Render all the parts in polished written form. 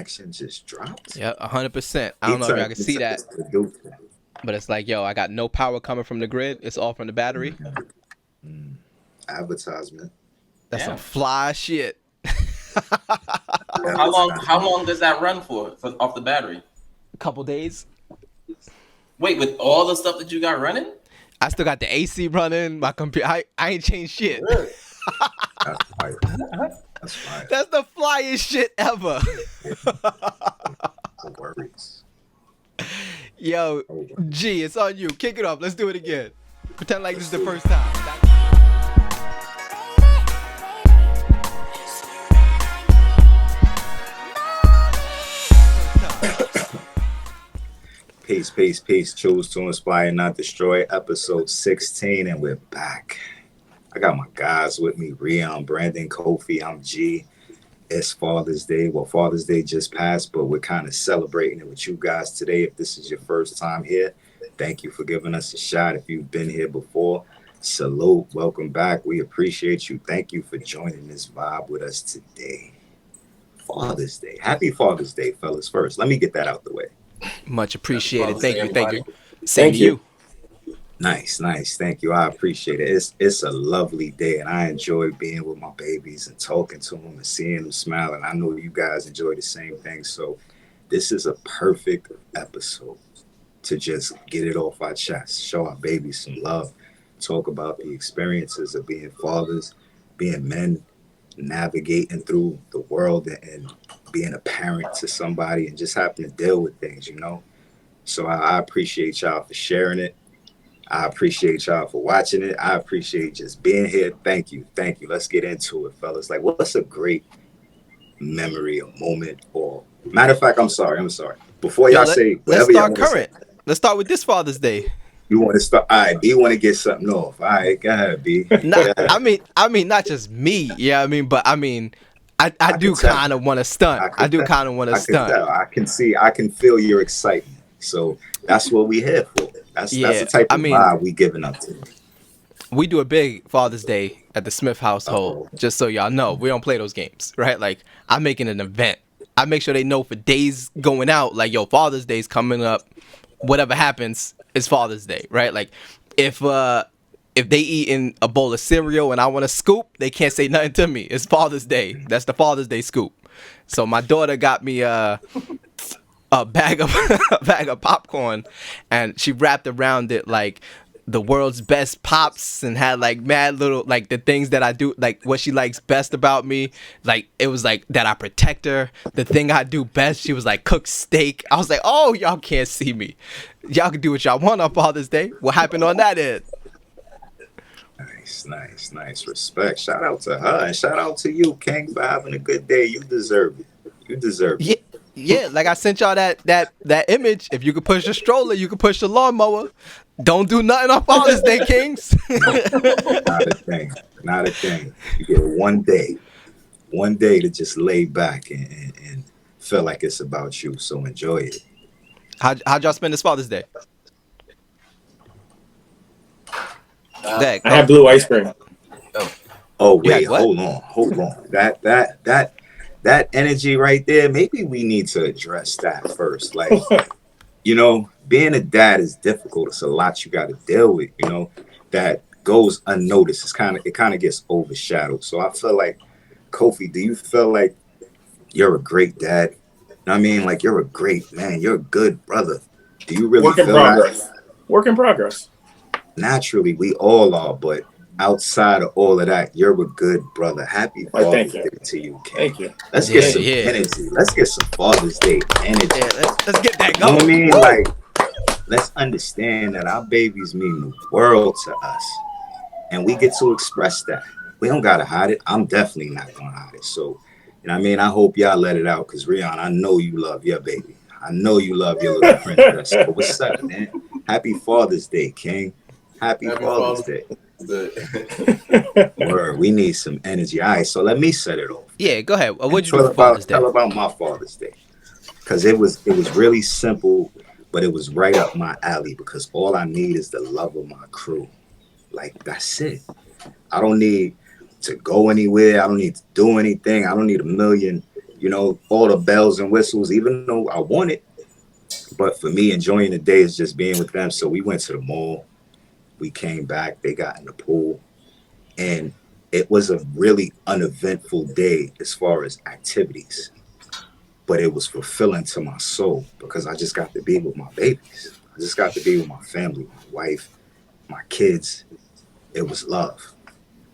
Action just dropped. Yeah, 100%. I He don't know if y'all turned can see into that, this producer. but it's like, yo, I got no power coming from the grid. It's all from the battery. Mm. Advertisement. That's some Damn. fly shit. How long? Advertisement. How long does that run for off the battery? A couple days. Wait, with all the stuff that you got running? I still got the AC running. My computer. I ain't changed shit. Really? That's fire. That's fire. That's the flyest shit ever. No worries. Yo, No worries. G, it's on you. Kick it off. Let's do it again. Pretend like this is the first time. Peace, peace, peace. Choose to inspire, not destroy. Episode 16, and we're back. I got my guys with me, Rion, Brandon, Kofi. I'm G. It's Father's Day. Well, Father's Day just passed, but we're kind of celebrating it with you guys today. If this is your first time here, thank you for giving us a shot. If you've been here before, salute. Welcome back. We appreciate you. Thank you for joining this vibe with us today. Father's Day. Happy Father's Day, fellas. First, let me get that out the way. Much appreciated. Father's Day, Thank you. Thank you. everybody. Same to Thank you. you. Nice, nice. Thank you. I appreciate it. It's a lovely day, and I enjoy being with my babies and talking to them and seeing them smile. And I know you guys enjoy the same thing. So this is a perfect episode to just get it off our chest, show our babies some love, talk about the experiences of being fathers, being men, navigating through the world and being a parent to somebody and just having to deal with things. So I appreciate y'all for sharing it. I appreciate y'all for watching it. I appreciate just being here. Thank you. Thank you. Let's get into it, fellas. Like, what's a great memory or moment? Or, matter of fact, I'm sorry. Before Yo, y'all say let's whatever y'all start want to say, current. Let's start with this Father's Day. you want to start. All right, B want to get something off. All right, go ahead, B. Not, Go ahead. I mean, not just me. Yeah, I mean, but I mean, I I do could tell. kind of want to stunt. I I could do tell. kind of want to I could stunt. tell. I can see. I can feel your excitement. So that's what we here for. That's Yeah, the type I of mean, vibe we giving up to. we do a big Father's Day at the Smith household. Uh-oh. Just so y'all know, we don't play those games, right? Like, I'm making an event. I make sure they know for days going out, like, yo, Father's Day's coming up. Whatever happens, it's Father's Day, right? Like, if they eating a bowl of cereal and I want a scoop, they can't say nothing to me. It's Father's Day. That's the Father's Day scoop. So my daughter got me a bag of a bag of popcorn, and she wrapped around it like the world's best pops and had like mad little like the things that I do, like what she likes best about me. Like it was like that I protect her. The thing I do best, she was like cook steak. I was like, oh, y'all can't see me. Y'all can do what y'all want on Father's Day. What happened on that end? Nice, nice, nice. Respect. Shout out to her and shout out to you, King, for having a good day. You deserve it. You deserve it. Yeah, yeah. Like I sent y'all that image. If you could push a stroller, you could push a lawnmower. Don't do nothing on Father's Day, Kings. Not a thing. Not a thing. You get one day to just lay back and feel like it's about you. So enjoy it. How'd y'all spend this Father's Day? Dad, I had go. blue ice cream. Oh You had wait, what? hold on. That energy right there. Maybe we need to address that first. Like, being a dad is difficult. It's a lot you got to deal with. That goes unnoticed. It kind of gets overshadowed. So I feel like, Kofi, do you feel like you're a great dad? I mean, like you're a great man. You're a good brother. Do you really Work in feel that? progress. Work in progress. Naturally, we all are, but outside of all of that, you're a good brother. Happy Well, Father's thank you. Day to you, King. Thank you. Let's get Yeah, some yeah, energy. Let's get some Father's Day energy. yeah. Let's get that You know what I going. mean? Woo! Like, let's understand that our babies mean the world to us, and we get to express that. We don't gotta hide it. I'm definitely not gonna hide it. So, what I mean? I hope y'all let it out, cause Rihanna, I know you love your baby. I know you love your little princess. So what's up, man? Happy Father's Day, King. Happy Happy Father's Father's Day. Day. Word, we need some energy. All right, so let me set it off. Yeah, go ahead. And What'd you do for Father's Day? tell about my Father's Day. Because it was really simple, but it was right up my alley because all I need is the love of my crew. Like that's it. I don't need to go anywhere. I don't need to do anything. I don't need a million all the bells and whistles, even though I want it. But for me, enjoying the day is just being with them. So we went to the mall. We came back. They got in the pool. And it was a really uneventful day as far as activities. But it was fulfilling to my soul because I just got to be with my babies. I just got to be with my family, my wife, my kids. It was love.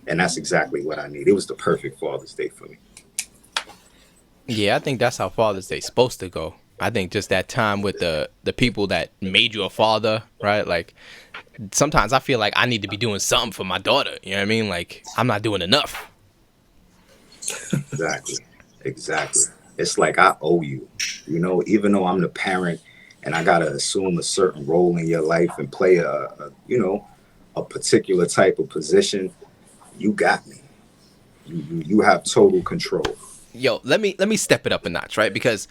And that's exactly what I need. It was the perfect Father's Day for me. Yeah, I think that's how Father's Day's supposed to go. I think just that time with the people that made you a father, right? Like, sometimes I feel like I need to be doing something for my daughter. You know what I mean? Like, I'm not doing enough. Exactly. It's like I owe you, even though I'm the parent and I got to assume a certain role in your life and play a particular type of position. You got me. You have total control. Yo, let me step it up a notch, right? Because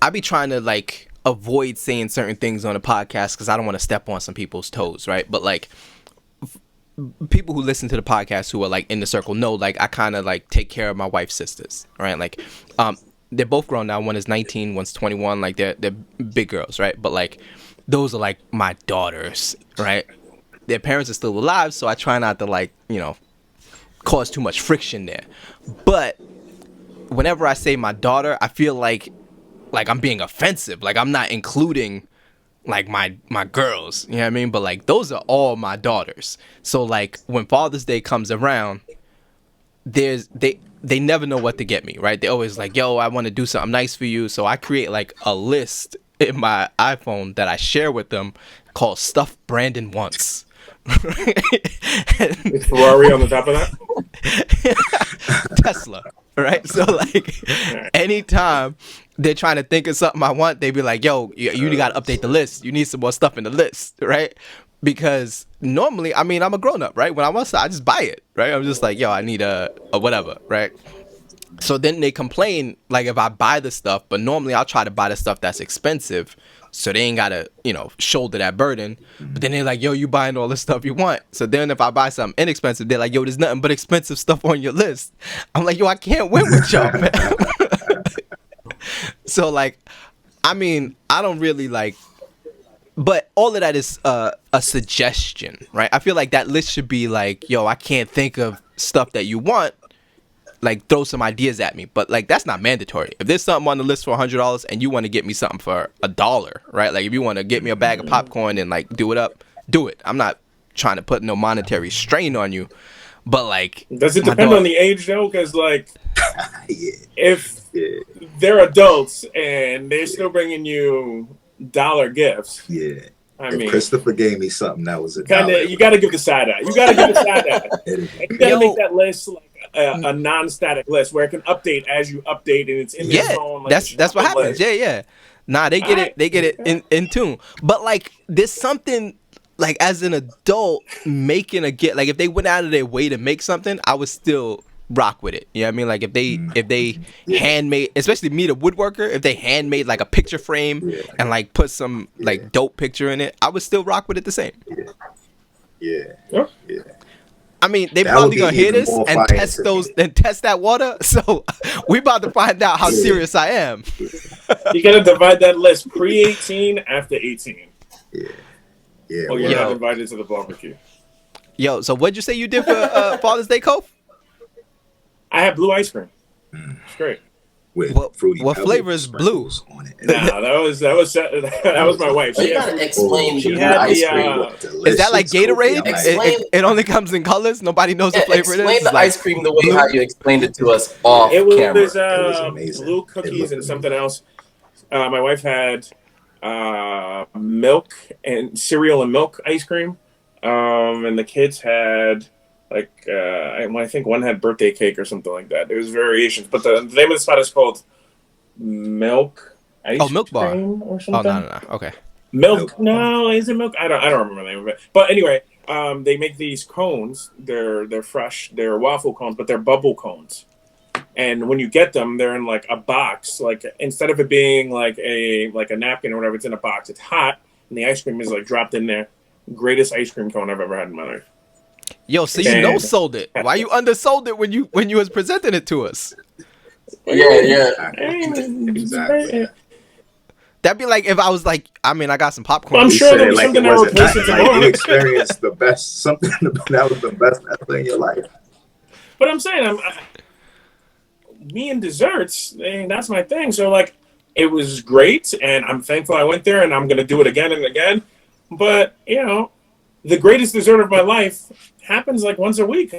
I be trying to like avoid saying certain things on a podcast because I don't want to step on some people's toes, right? But like people who listen to the podcast who are like in the circle know like I kind of like take care of my wife's sisters, right? Like they're both grown now. One is 19, one's 21. Like they're big girls, right? But like those are like my daughters, right? Their parents are still alive, so I try not to like cause too much friction there. But whenever I say my daughter, I feel like I'm being offensive. Like I'm not including like my girls, you know what I mean? But like those are all my daughters. So like when Father's Day comes around, they never know what to get me, right? They always like, yo, I want to do something nice for you. So I create like a list in my iPhone that I share with them called Stuff Brandon Wants. Is Ferrari on the top of that? Tesla, right? So like anytime they're trying to think of something I want, they be like, yo, you got to update the list. You need some more stuff in the list, right? Because normally, I mean, I'm a grown up, right? When I want something, I just buy it, right? I'm just like, yo, I need a whatever, right? So then they complain like if I buy the stuff, but normally I'll try to buy the stuff that's expensive so they ain't gotta, shoulder that burden. But then they're like, yo, you buying all the stuff you want. So then if I buy something inexpensive, they're like, yo, there's nothing but expensive stuff on your list. I'm like, yo, I can't win with y'all, man. So like, I mean, I don't really like, but all of that is a suggestion, right? I feel like that list should be like, yo, I can't think of stuff that you want. Like throw some ideas at me, but like that's not mandatory. If there's something on the list for $100 and you want to get me something for $1, right? Like if you want to get me a bag of popcorn and like do it up, do it. I'm not trying to put no monetary strain on you, but like, does it depend on the age though? Because like, Yeah. if they're adults and they're still bringing you dollar gifts, Yeah. I If mean, Christopher gave me something that was you got to give the side eye. You got to give the side eye. And you got to make that list like a non-static list where it can update as you update, and it's in your phone. Like that's what happens. List. Yeah. Nah, they get it. They get it in tune. But like, there's something like as an adult making a gift. Like if they went out of their way to make something, I would still rock with it. You know what I mean? Like if they handmade, especially me, the woodworker, if they handmade like a picture frame and like put some like dope picture in it, I would still rock with it the same. Yeah. I mean, they That probably would gonna be hear even this more and fire test to those me. and test that water. So we about to find out how serious I am. You got to divide that list pre-18, after 18. Yeah. Or you're not invited to the barbecue. Yo, so what'd you say you did for Father's Day, Kof? I had blue ice cream. It's great. With What fruity flavor is blue? on it. Nah, that was my wife. You gotta explain she the had ice the, cream. Is that like Gatorade? Explain- It only comes in colors. Nobody knows the flavor it is. Explain It's the like, ice cream the way how you explained it to us off It was camera. amazing. blue It cookies looked and something else. My wife had milk and cereal and milk ice cream, and the kids had like I think one had birthday cake or something like that. There was variations, but the name of the spot is called Milk Ice Milk Bar. Cream or Oh something. no. Okay. Milk? No, is it milk? I don't remember the name of it. But anyway, they make these cones. They're fresh. They're waffle cones, but they're bubble cones. And when you get them, they're in like a box. Like instead of it being like a napkin or whatever, it's in a box. It's hot, and the ice cream is like dropped in there. Greatest ice cream cone I've ever had in my life. Yo, so you sold it. Why you undersold it when you was presenting it to us? Yeah. Exactly. That'd be like if I was like, I mean, I got some popcorn. Well, I'm You sure said there'll be like something it that wasn't replaces nothing, it like you tomorrow. experienced the best, something that was the best ever in your life. But I'm saying, me and desserts, that's my thing. So like, it was great, and I'm thankful I went there, and I'm gonna do it again and again. But the greatest dessert of my life happens like once a week.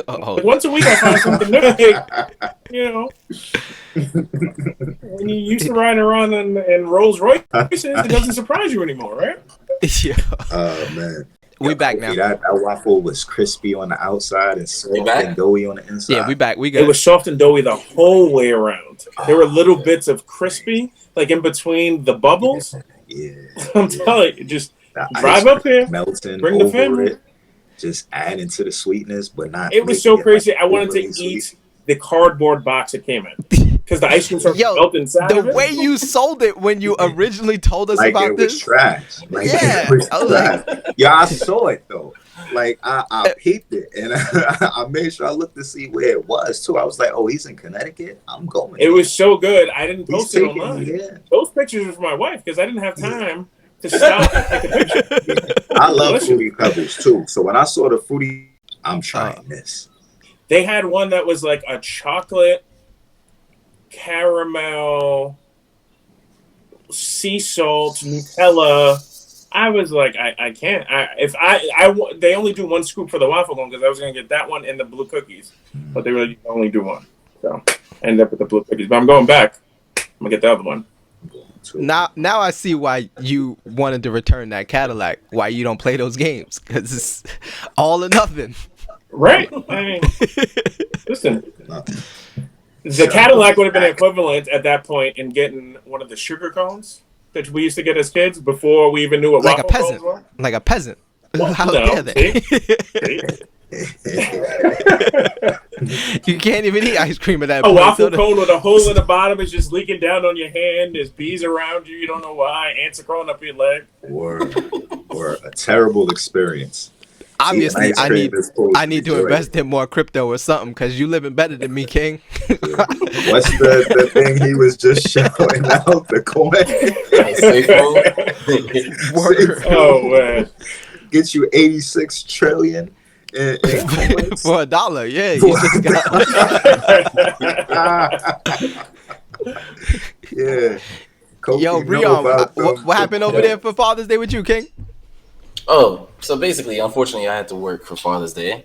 Oh, Like once a week, I find something new. Like, when you used to ride around in Rolls Royces, it doesn't surprise you anymore, right? yeah. Oh man. We back now. That waffle was crispy on the outside and soft and doughy on the inside. Yeah, we back. We It good. was soft and doughy the whole way around. There were little bits of crispy, like in between the bubbles. Yeah. I'm telling you, just The drive ice up cream here, melting bring the over family. it, just adding to the sweetness, but not. It was making so like, crazy. I wanted to overly sweet. eat the cardboard box it came in because the ice cream started to melt inside the of it. way you sold it when you originally told us Like about it was this. trash. Like Yeah, it was I was like- trash. Yeah, I saw it though. Like I peeped it and I made sure I looked to see where it was too. I was like, oh, he's in Connecticut. I'm going. It was so good. I didn't He's post it taking online. me there. Those pictures were for my wife because I didn't have time to stop and take a picture. Yeah. I love Delicious. Fruity Pebbles too. So when I saw the fruity, I'm trying this. They had one that was like a chocolate caramel sea salt Nutella. I was like, I can't. They only do one scoop for the waffle cone because I was gonna get that one and the blue cookies, but they really only do one. So I ended up with the blue cookies. But I'm going back. I'm gonna get the other one. Now I see why you wanted to return that Cadillac. Why you don't play those games? Because it's all or nothing. Right? I mean, listen. The Cadillac would have been equivalent at that point in getting one of the sugar cones that we used to get as kids before we even knew what Like a waffle cones peasant. were. Like a peasant. Well, How no, dare they? see? You can't even eat ice cream at that A point. waffle so cone with a hole in the bottom is just leaking down on your hand. There's bees around you. You don't know why. Ants are crawling up your leg. Or a terrible experience. Obviously, Ice I cream need is supposed I need to be invest in more crypto or something because you living better than me, King. What's the thing he was just shouting out? The coin. Word. Oh, man. Get you 86 trillion in coins. For $1, yeah. You just got... Yeah. Kofi Yo, know Breon, about them. what happened over there for Father's Day with you, King? Oh, so basically, unfortunately, I had to work for Father's Day.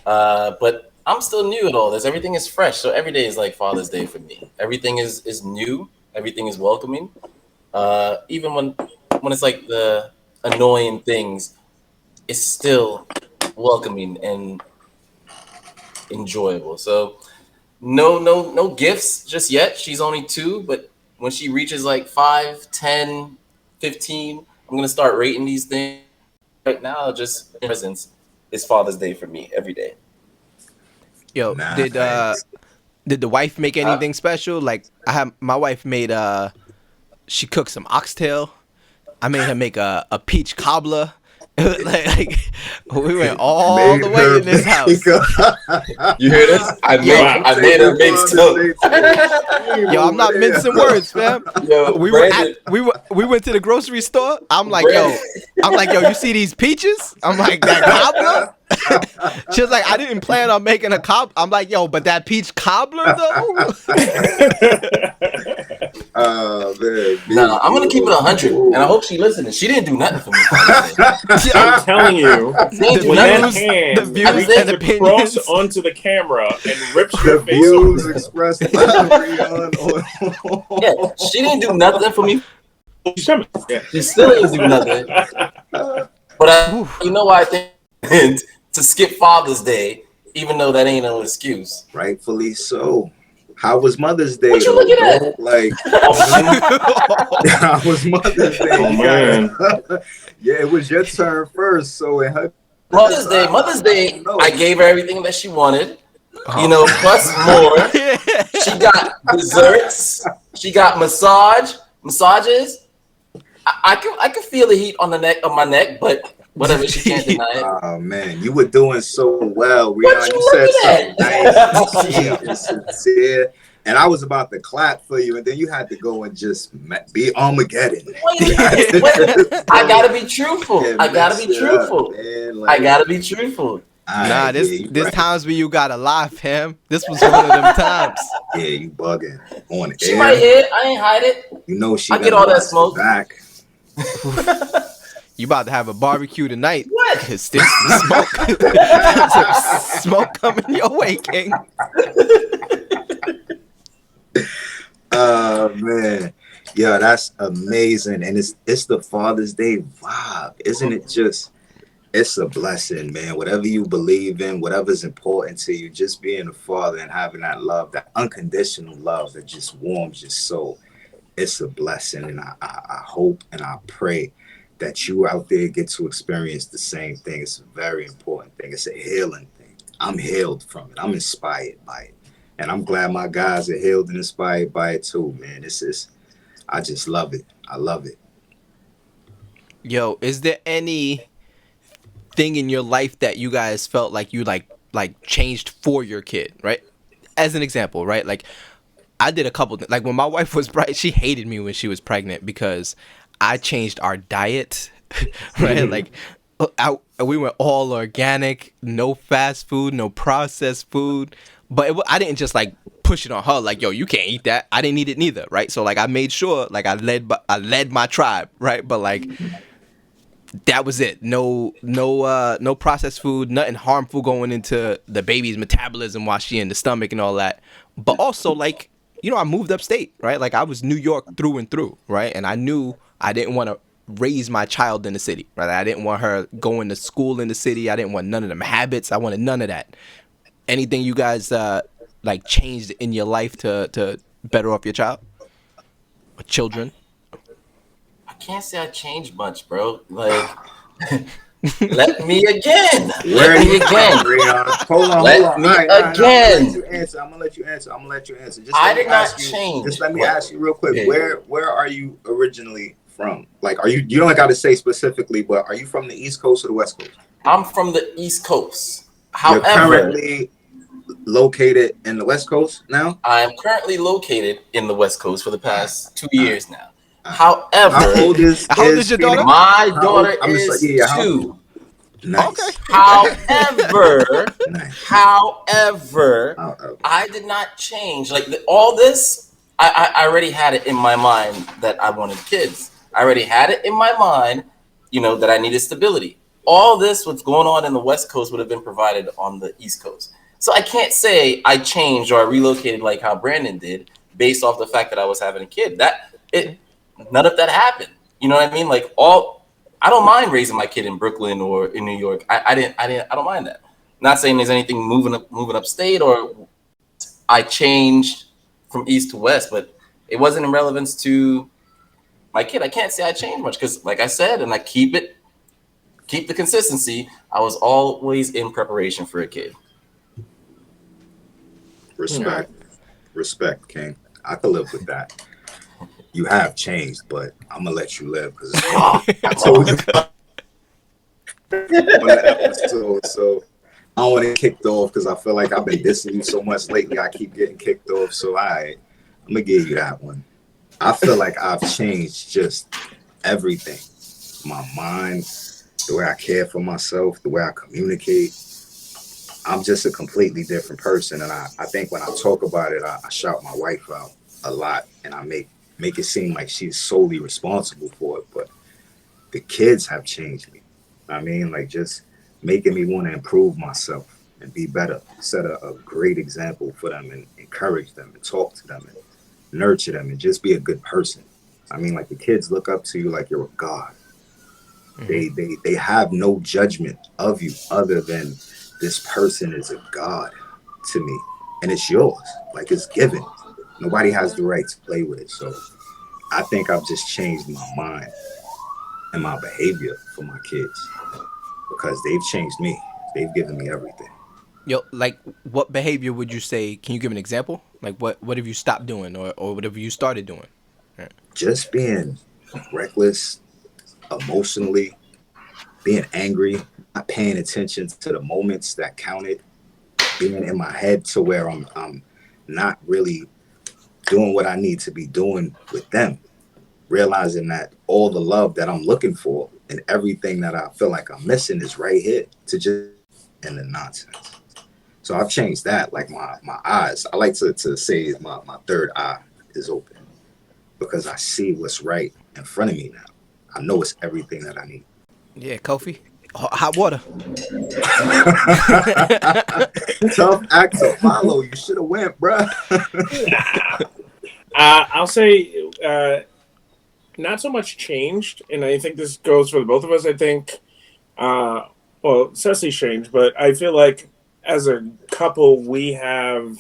But I'm still new at all this. Everything is fresh. So every day is like Father's Day for me. Everything is new. Everything is welcoming. Even when it's like the annoying things, it's still welcoming and enjoyable. So no gifts just yet. She's only 2, but when she reaches like 5, 10, 15, I'm going to start rating these things. Right now, just presents is Father's Day for me every day. Yo, Nice. did the wife make anything special? Like my wife made she cooked some oxtail. I made her make a peach cobbler. like we went all Made the her way in this house. You hear this? I made her make too. Yo, I'm not mincing words, fam. Yo, We Brandon, we went to the grocery store. I'm like, yo, you see these peaches? I'm like, that cobbler? She was like, I didn't plan on making a cob. I'm like, yo, but that peach cobbler though? Oh man. no, I'm gonna keep it 100, and I hope she listens. She didn't do nothing for me. Father's Day. I'm telling you, The when that views- hand the views reaches and across opinions. onto the camera and rips The your face views off. expressed by Breon on Yeah, she didn't do nothing for me. Yeah. She still didn't do nothing. But you know why I think to skip Father's Day, even though that ain't no excuse. rightfully so. How was Mother's Day? What you though, looking at? dog? Like, how was Mother's Day? Oh, man. Yeah, it was your turn first. So in her Mother's Day, I gave her everything that she wanted. You know, plus more. She got desserts. She got massages. I could feel the heat on the neck of my neck, but Whatever, she can't deny it. Oh man, you were doing so well, What Rion. you You said looking something at? nice, sweet, and sincere, and I was about to clap for you, and then you had to go and just be Armageddon. Wait, I gotta be truthful. Yeah, I gotta mess be it up, truthful. man. I gotta be truthful. Nah, yeah, you this right. times where you gotta lie, fam. This was one of them times. Yeah, you bugging on She air. might hear it. I ain't hide it. You know she I get done all that watched it smoke. back. You about to have a barbecue tonight. What? Cause there's smoke. There's some smoke coming your way, King. Oh man, yeah, that's amazing, and it's the Father's Day vibe, isn't it? Just it's a blessing, man. Whatever you believe in, whatever's important to you, just being a father and having that love, that unconditional love that just warms your soul. It's a blessing, and I hope and I pray that you out there get to experience the same thing. It's a very important thing. It's a healing thing. I'm healed from it. I'm inspired by it. And I'm glad my guys are healed and inspired by it too, man. I just love it. I love it. Yo, is there any thing in your life that you guys felt like you like changed for your kid, right? As an example, right? Like I did a couple things. Like when my wife was pregnant, she hated me when she was pregnant because I changed our diet, right? Like we went all organic, no fast food, no processed food. But I didn't just like push it on her like, yo, you can't eat that. I didn't eat it neither, right? So like I made sure like I led my tribe, right? But like that was it. No processed food, nothing harmful going into the baby's metabolism while she in the stomach and all that. But also like, you know, I moved upstate, right? Like I was New York through and through, right? And I knew I didn't want to raise my child in the city, right? I didn't want her going to school in the city. I didn't want none of them habits. I wanted none of that. Anything you guys like changed in your life to better off your child or children? I can't say I changed much, bro. Like, let me again. Where Let are me you again. from, Rion? Hold on. Let All me right, again. I'm gonna let you answer. Just I let me did not ask you- change. Just let me What? ask you real quick. Yeah. Where are you originally from? Like, you don't got to say specifically, but are you from the East Coast or the West Coast? I'm from the East Coast. You're However, currently located in the West Coast now. I am currently located in the West Coast for the past 2 years now. How However, old is your daughter? my How daughter old- I'm is sorry, yeah, how- 2. Nice. Okay. However, Nice. however, I did not change. Like all this, I already had it in my mind that I wanted kids. I already had it in my mind, you know, that I needed stability. All this, what's going on in the West Coast, would have been provided on the East Coast. So I can't say I changed or I relocated like how Brandon did based off the fact that I was having a kid. None of that happened. You know what I mean? Like I don't mind raising my kid in Brooklyn or in New York. I don't mind that. Not saying there's anything moving upstate or I changed from east to west, but it wasn't in relevance to my kid. I can't say I changed much because, like I said, and I keep the consistency. I was always in preparation for a kid. Respect, King. I could live with that. You have changed, but I'm gonna let you live because I told you on the episode. So I don't want to get kicked off because I feel like I've been dissing you so much lately. I keep getting kicked off. So I'm gonna give you that one. I feel like I've changed just everything. My mind, the way I care for myself, the way I communicate. I'm just a completely different person. And I think when I talk about it, I shout my wife out a lot and I make it seem like she's solely responsible for it. But the kids have changed me. I mean, like just making me want to improve myself and be better, set a great example for them and encourage them and talk to them and nurture them and just be a good person. I mean, like the kids look up to you like you're a god. Mm-hmm. They have no judgment of you other than this person is a god to me and it's yours. Like it's given. Nobody has the right to play with it. So I think I've just changed my mind and my behavior for my kids because they've changed me. They've given me everything. Yo, like what behavior would you say? Can you give an example? Like what have you stopped doing or whatever you started doing? Just being reckless emotionally being angry, not paying attention to the moments that counted, being in my head to where I'm not really doing what I need to be doing with them, realizing that all the love that I'm looking for and everything that I feel like I'm missing is right here to just end the nonsense. So I've changed that. Like my eyes, I like to say my third eye is open because I see what's right in front of me now. I know it's everything that I need. Yeah, Kofi. Hot water. Tough act to follow. You should have went, bruh. I'll say not so much changed, and I think this goes for the both of us. I think, well, Cecily's changed, but I feel like as a couple, we have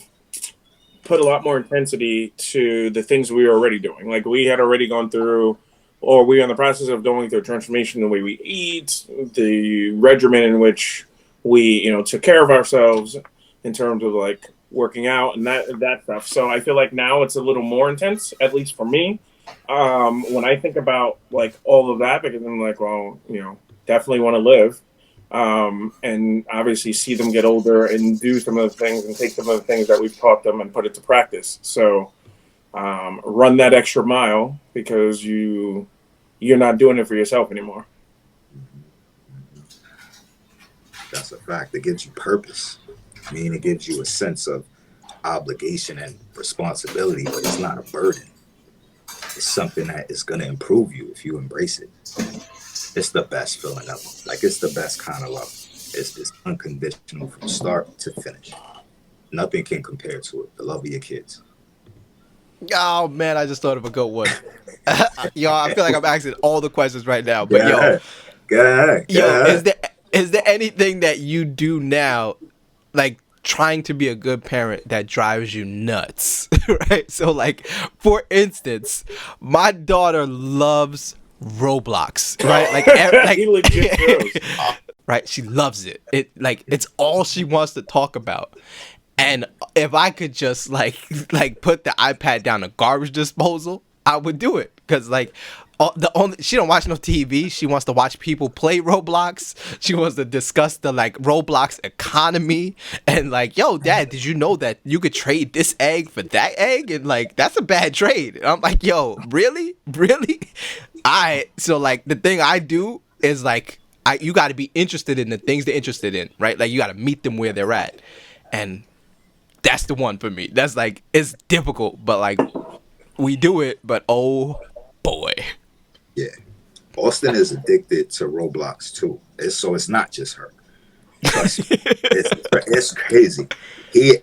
put a lot more intensity to the things we were already doing. Like we had already gone through, or we are in the process of going through a transformation in the way we eat, the regimen in which we, took care of ourselves in terms of like working out and that stuff. So I feel like now it's a little more intense, at least for me. When I think about like all of that, because I'm like, well, definitely want to live. And obviously see them get older and do some of the things and take some of the things that we've taught them and put it to practice. So run that extra mile because you're not doing it for yourself anymore. That's a fact. It gives you purpose. I mean, it gives you a sense of obligation and responsibility, but it's not a burden. It's something that is going to improve you if you embrace it. It's the best feeling ever. Like, it's the best kind of love. It's unconditional from start to finish. Nothing can compare to it. The love of your kids. Oh man, I just thought of a good one. Yo, I feel like I'm asking all the questions right now. But Go ahead. Is there anything that you do now, like trying to be a good parent, that drives you nuts? Right? So like, for instance, my daughter loves Roblox, right? Like He legit knows. right? She loves it. It's all she wants to talk about. And if I could just like put the iPad down a garbage disposal, I would do it. Cause like she don't watch no TV. She wants to watch people play Roblox. She wants to discuss the like Roblox economy and like, yo, Dad, did you know that you could trade this egg for that egg? And like, that's a bad trade. And I'm like, yo, really? So like the thing I do is like, you got to be interested in the things they're interested in, right? Like you got to meet them where they're at. And that's the one for me. That's like, it's difficult, but like we do it, but oh boy. Yeah. Austin is addicted to Roblox too. So it's not just her. Trust me. It's crazy. He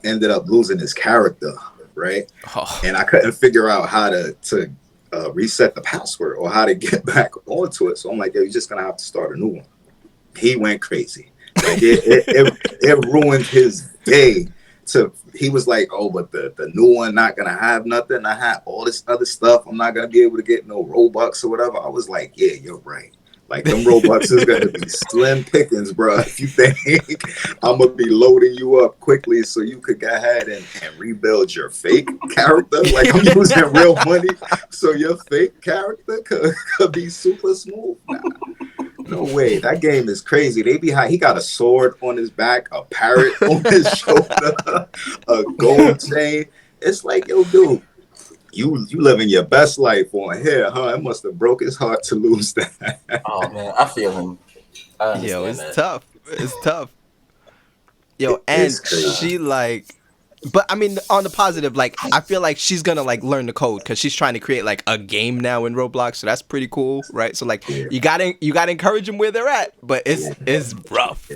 ended up losing his character, right? Oh. And I couldn't figure out how to reset the password or how to get back onto it. So I'm like, yo, you're just gonna have to start a new one. He went crazy. Like it ruined his day. He was like, oh, but the new one not gonna have nothing. I had all this other stuff. I'm not gonna be able to get no Robux or whatever. I was like, yeah, you're right. Like them Robux is gonna be slim pickings, bro. If you think I'm gonna be loading you up quickly so you could go ahead and rebuild your fake character, like I'm using real money, so your fake character could be super smooth. Nah. No way. That game is crazy. He got a sword on his back, a parrot on his shoulder, a gold chain. It's like, yo, dude, you living your best life on here, huh? It must have broke his heart to lose that. Oh man, I feel him. Yo, it's tough. It's tough. Yo, and she like, but I mean, on the positive, like, I feel like she's gonna like learn the code because she's trying to create like a game now in Roblox, so that's pretty cool, right? So like, you gotta encourage them where they're at, but it's rough.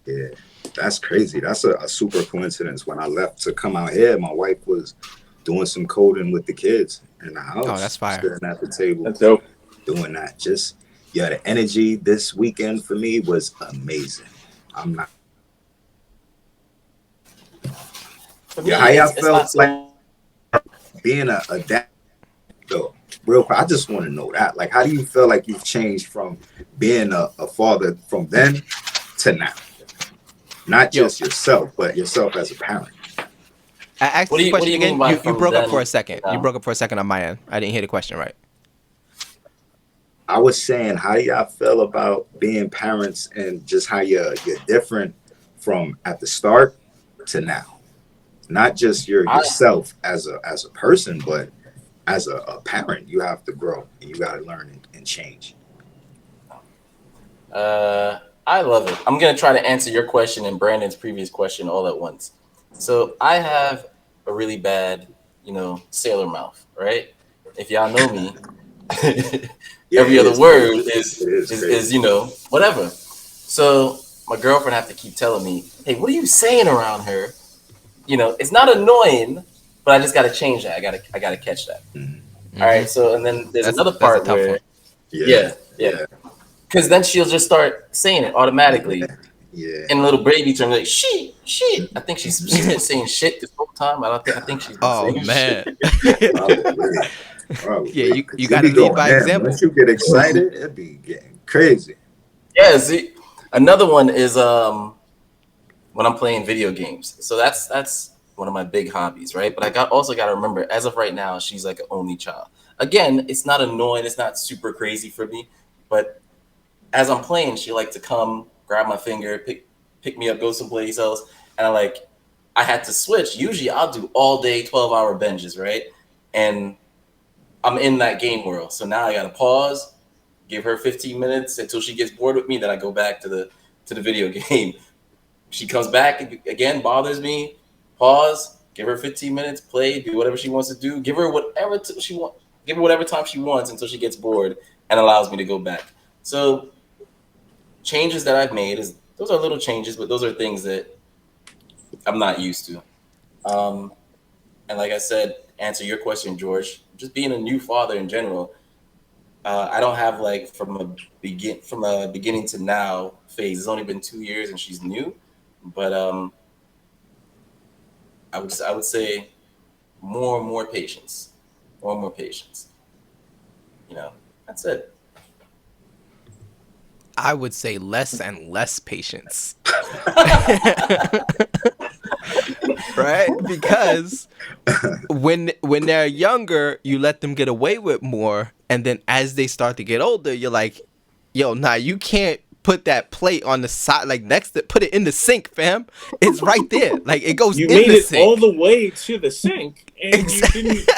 Yeah, that's crazy. That's a super coincidence. When I left to come out here, my wife was doing some coding with the kids in the house. Oh, that's fire. Sitting at the table, That's dope. doing that. Just the energy this weekend for me was amazing. I'm not. Yeah, how y'all felt like being a dad? Though, real quick, I just want to know that. Like, how do you feel like you've changed from being a father from then to now? Not just yourself, but yourself as a parent. I asked What do the you- question what do you again. mean by You from broke up then for a second. to You now? broke up for a second on my end. I didn't hear the question right. I was saying, how do y'all feel about being parents and just how you're different from at the start to now? Not just yourself as a person, but as a parent, you have to grow and you got to learn and change. I love it. I'm gonna try to answer your question and Brandon's previous question all at once. So I have a really bad, sailor mouth, right? If y'all know me, every other word is whatever. So my girlfriend have to keep telling me, hey, what are you saying around her? It's not annoying, but I just got to change that. I got to catch that. Mm-hmm. All right. So, and then there's another part where, yeah. Because then she'll just start saying it automatically. Yeah. In a little baby term, like shit. I think she's been saying shit this whole time. I think she's been saying shit. Probably. Yeah, you got to lead by example. Once you get excited, it'd be getting crazy. Yeah. See, another one is when I'm playing video games. So that's one of my big hobbies, right? But I also got to remember, as of right now, she's like an only child. Again, it's not annoying. It's not super crazy for me. But as I'm playing, she like to come, grab my finger, pick me up, go someplace else. And I had to switch. Usually I'll do all day 12-hour binges, right? And I'm in that game world. So now I got to pause, give her 15 minutes until she gets bored with me. Then I go back to the video game. She comes back again, bothers me. Pause, give her 15 minutes, play, do whatever she wants to do. Give her whatever she wants. Give her whatever time she wants until she gets bored and allows me to go back. So changes that I've made those are little changes, but those are things that I'm not used to. And like I said, answer your question, George. Just being a new father in general, I don't have like from a beginning to now phase. It's only been 2 years and she's new, but I would say more patience, more patience. That's it. I would say less and less patience. Right? Because when they're younger, you let them get away with more, and then as they start to get older, you're like, yo, nah, you can't put that plate on the side, like put it in the sink, fam. It's right there. Like it goes in the sink. You made it all the way to the sink and exactly. You didn't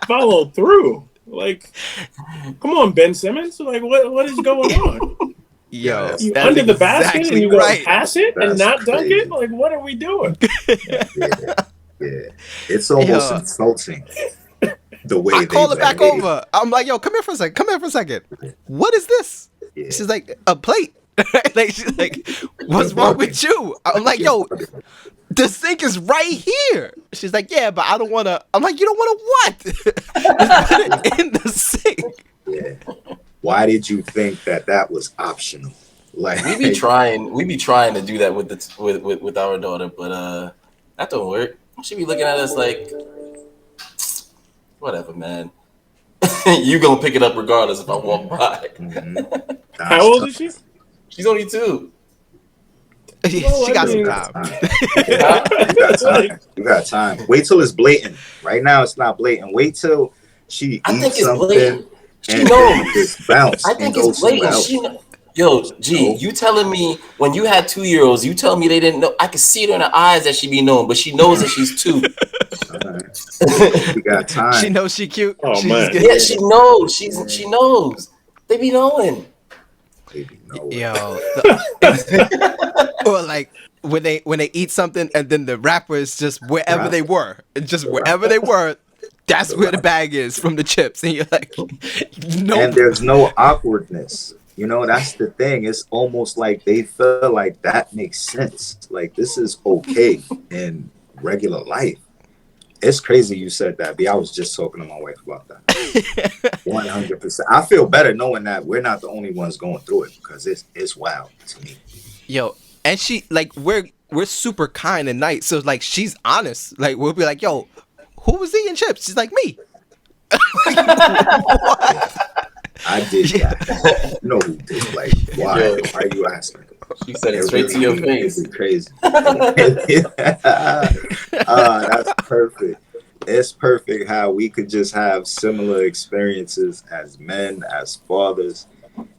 follow through. Like, come on, Ben Simmons. Like, what is going on? Yo, you under the basket and you go pass it and not dunk it? Like, what are we doing? Yeah. It's almost insulting the way I call it back over. I'm like, yo, come here for a second. What is this? Yeah. She's like, a plate. Like, she's like, what's wrong with you? I'm like, yo, the sink is right here. She's like, yeah, but I don't want to. I'm like, you don't want to what? Just put it in the sink. Yeah. Why did you think that was optional? Like we be trying to do that with our daughter, but that don't work. She be looking at us like, whatever, man. You gonna pick it up regardless if I walk by. Mm-hmm. How old is she? She's only 2. She got some time. You got time. Wait till it's blatant. Right now it's not blatant. Wait till she eats something. Blatant. She knows. Just bounce. I think it's blatant. Yo, G, you telling me when you had 2-year-olds, you tell me they didn't know? I could see it in her eyes that she be knowing, but she knows that she's 2. She got time. She knows she cute. Oh man. Yeah, she knows. She knows. They be knowing. Yo. Or like when they eat something and then the wrapper is just wherever they were. Wherever they were. That's where the bag is from the chips, and you're like, no. And there's no awkwardness. That's the thing. It's almost like they feel like that makes sense. Like this is okay in regular life. It's crazy you said that, B. I was just talking to my wife about that. 100%. I feel better knowing that we're not the only ones going through it because it's wild to me. Yo, and she like we're super kind and nice, so like she's honest. Like we'll be like, yo. Who was eating chips? She's like, me. I did that. You know who did? Like, why? Why are you asking? She said it straight to your face. Crazy. That's perfect. it's perfect how we could just have similar experiences as men, as fathers.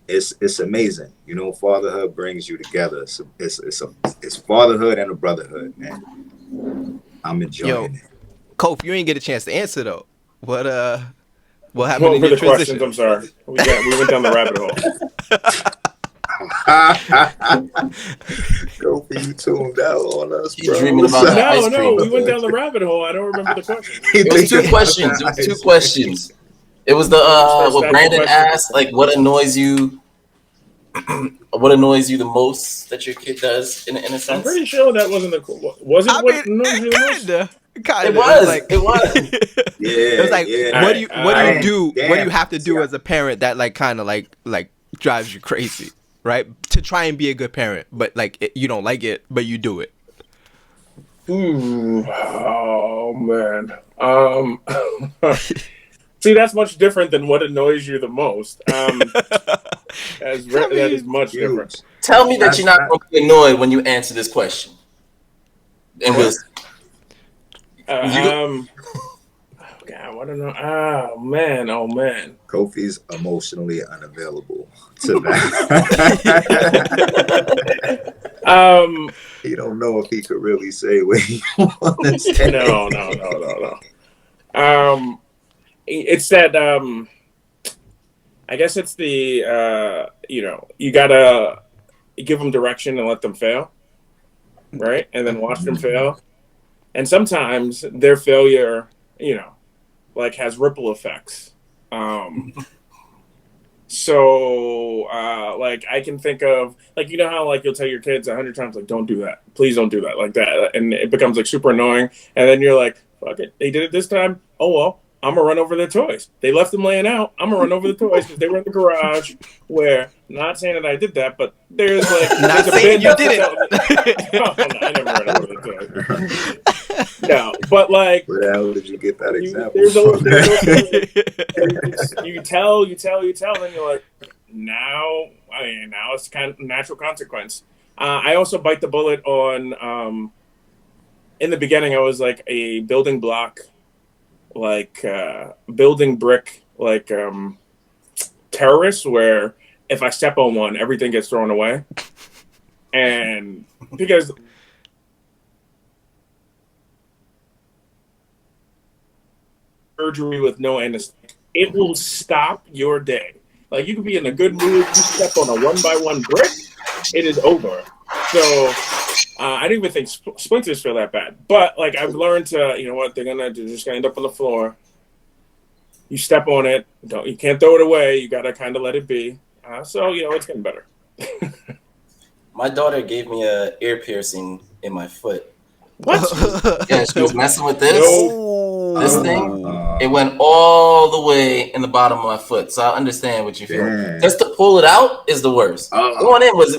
It's amazing. You know, fatherhood brings you together. It's fatherhood and a brotherhood, and I'm Yo, enjoying it. Kof, you ain't get a chance to answer though. What happened What in were your the questions? transition? I'm sorry. We went down the rabbit hole. Go for you tuned out on us, He's bro. dreaming What's about that up? ice No, cream. we went down the rabbit hole. I don't remember the question. He It was two thinking about questions. It was the two ice questions. It was the Start what stacking Brandon questions. asked, like what annoys you, what annoys you the most that your kid does in a I'm sense. pretty sure that wasn't the. Was it I what mean, annoys you the most? kinda. It was. like, It was. Yeah, it was like, yeah. what do you I didn't- do? What do you damn. have to do See, as a parent that like kind of like drives you crazy, right? To try and be a good parent, but like you don't like it, but you do it. Ooh, oh man. See, that's much different than what annoys you the most. That is much different. huge. Tell me that you're not That's going to be annoyed when you answer this question. And we'll Oh God, what an oh man. Kofi's emotionally unavailable to that. He don't know if he could really say what he wants to say. No. It's that I guess it's the you gotta give them direction and let them fail, right? And then watch them fail. And sometimes their failure, like has ripple effects. So like I can think of like how like you'll tell your kids 100 times like don't do that, please don't do that, like that, and it becomes like super annoying. And then you're like, fuck it, they did it this time. Oh well, I'm gonna run over their toys. They left them laying out. I'm gonna run over the toys because they were in the garage. Where not saying that I did that, but there's like Not there's a saying bit you did no, I never ran over the toys. No, but like Where the hell did you get that example? you tell, then you're like, now it's kind of natural consequence. I also bite the bullet on. In the beginning, I was like a building block, like building brick, like terrorist, where if I step on one, everything gets thrown away, and because. Surgery with no anesthesia, it will stop your day. Like you could be in a good mood, you step on a 1x1 brick, it is over. So I didn't even think splinters feel that bad, but like I've learned to, they're just gonna end up on the floor. You step on it, you can't throw it away. You gotta kind of let it be. So it's getting better. My daughter gave me a ear piercing in my foot. What? Yeah, she was messing with this. This thing, Uh, it went all the way in the bottom of my foot. So I understand what you feel. Damn. Just to pull it out is the worst. Going in was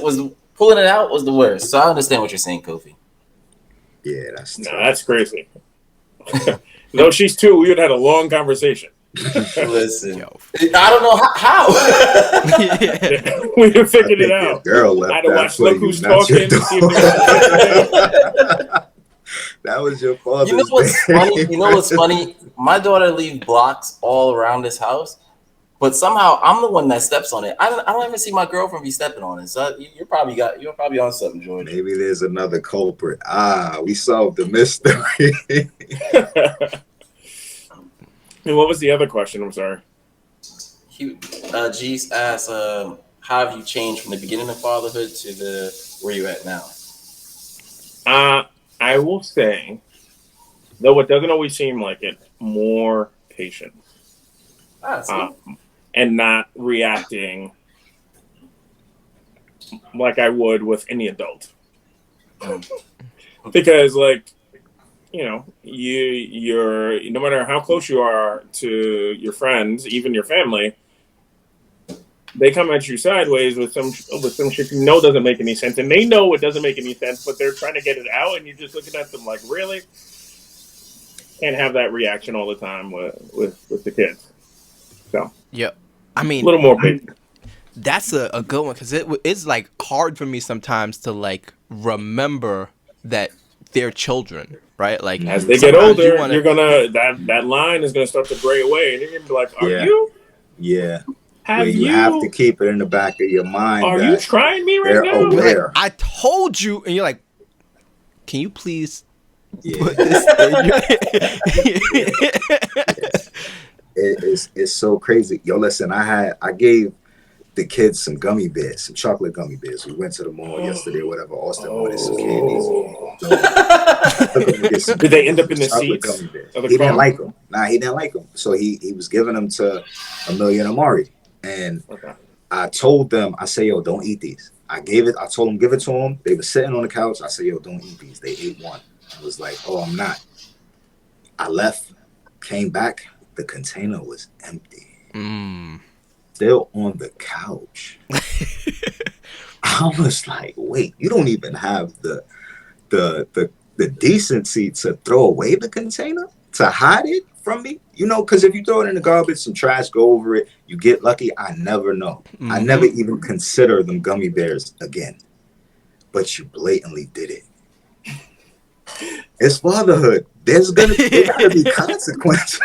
pulling it out was the worst. So I understand what you're saying, Kofi. Yeah, that's tough. That's crazy. No, she's 2. We would have had a long conversation. Listen, Yo. I don't know how. We figured I it think your out. girl left I had to that watch for Look you, Who's not your Talking. See if daughter. That was your father's You know what's day. funny? You know what's funny? My daughter leaves blocks all around this house, but somehow I'm the one that steps on it. I don't even see my girlfriend be stepping on it. So you're probably on something, George. Maybe there's another culprit. We solved the mystery. And what was the other question? I'm sorry. G's asked, how have you changed from the beginning of fatherhood to where you're at now? I will say, though it doesn't always seem like it, more patient. And not reacting like I would with any adult. Because you're no matter how close you are to your friends, even your family, they come at you sideways with some shit doesn't make any sense, and they know it doesn't make any sense, but they're trying to get it out, and you're just looking at them like, really? Can't have that reaction all the time with the kids. So Yeah, I mean, a little more patient. that's a good one because it's like hard for me sometimes to like remember that their children, right? Like As they get sometimes you older, wanna- you're gonna that line is gonna start to gray away, and you're gonna be like, "Are Yeah. you? Yeah. Have Where you you? have to keep it in the back of your mind Are that you trying me right they're now?" you're like, aware. I told you, and you're like, can you please Yeah. put this in It's so crazy. Yo, listen, I gave the kids some gummy bears, some chocolate gummy bears. We went to the mall yesterday, whatever. Austin wanted some candies. Took him to get some Did they end up in the chocolate seats gummy bears. of the He didn't car? like them. Nah, he didn't like them. So he was giving them to Amelia and Amari. And Okay. I told them, I say, yo, don't eat these. I told them, give it to them. They were sitting on the couch. I said, yo, don't eat these. They ate one. I was like, oh, I'm not. I left, came back. The container was empty. Still on the couch. I was like, wait, you don't even have the decency to throw away the container, to hide it from me? You know, because if you throw it in the garbage, some trash go over it, you get lucky. I never know. I never even consider them gummy bears again. But you blatantly did it. It's fatherhood. There gotta be consequences.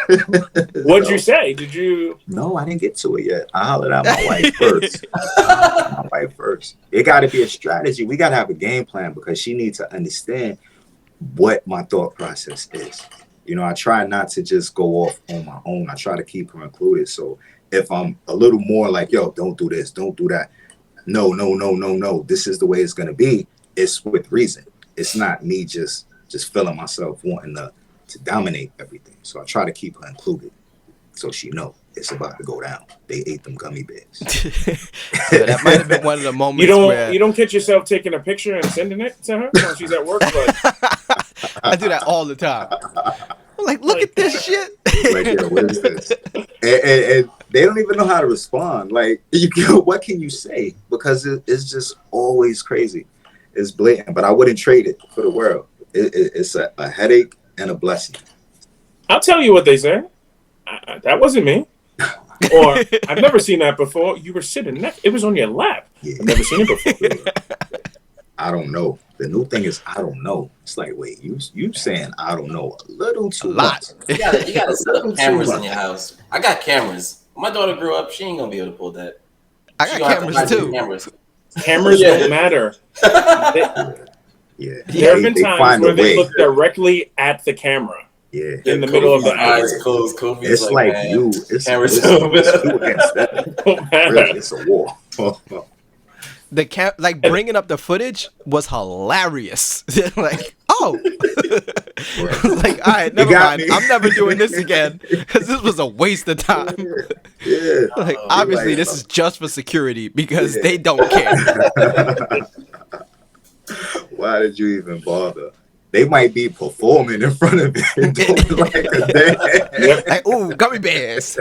What'd you say? Did you? No, I didn't get to it yet. I hollered at my wife first. My wife first. It got to be a strategy. We got to have a game plan because she needs to understand what my thought process is. You know, I try not to just go off on my own. I try to keep her included. So if I'm a little more like, yo, don't do this, don't do that. No. This is the way it's going to be. It's with reason. It's not me just feeling myself wanting to dominate everything. So I try to keep her included. So she know it's about to go down. They ate them gummy bears. Yeah, that might have been one of the moments You don't catch yourself taking a picture and sending it to her while she's at work. But I do that all the time. I'm like, look at this shit. Like, yo, what is this? And they don't even know how to respond. Like, what can you say? Because it's just always crazy. It's blatant, but I wouldn't trade it for the world. It's a headache and a blessing. I'll tell you what they say. That wasn't me. Or I've never seen that before. You were sitting next. It was on your lap. Yeah. I've never seen it before. I don't know. The new thing is I don't know. It's like, wait, you saying I don't know a little too much. You gotta set up cameras in your house. I got cameras. When my daughter grew up, she ain't gonna be able to pull that. I She got gonna have to cameras hide the too. Cameras. Cameras Yeah. don't matter. Yeah. There have been times find where a they way. look directly at the camera Yeah. in the middle of the eyes act. closed. Kofi's It's like man, you. It's cameras it's over. you against that. Don't matter. Really, it's a war. The like bringing up the footage was hilarious. Like, oh, like, all right, never got mind. me. I'm never doing this again because this was a waste of time. Yeah. Like, Oh, obviously, like, this is just for security because Yeah. they don't care. Why did you even bother? They might be performing in front of it. Doing like a dance. Like, ooh, gummy bears.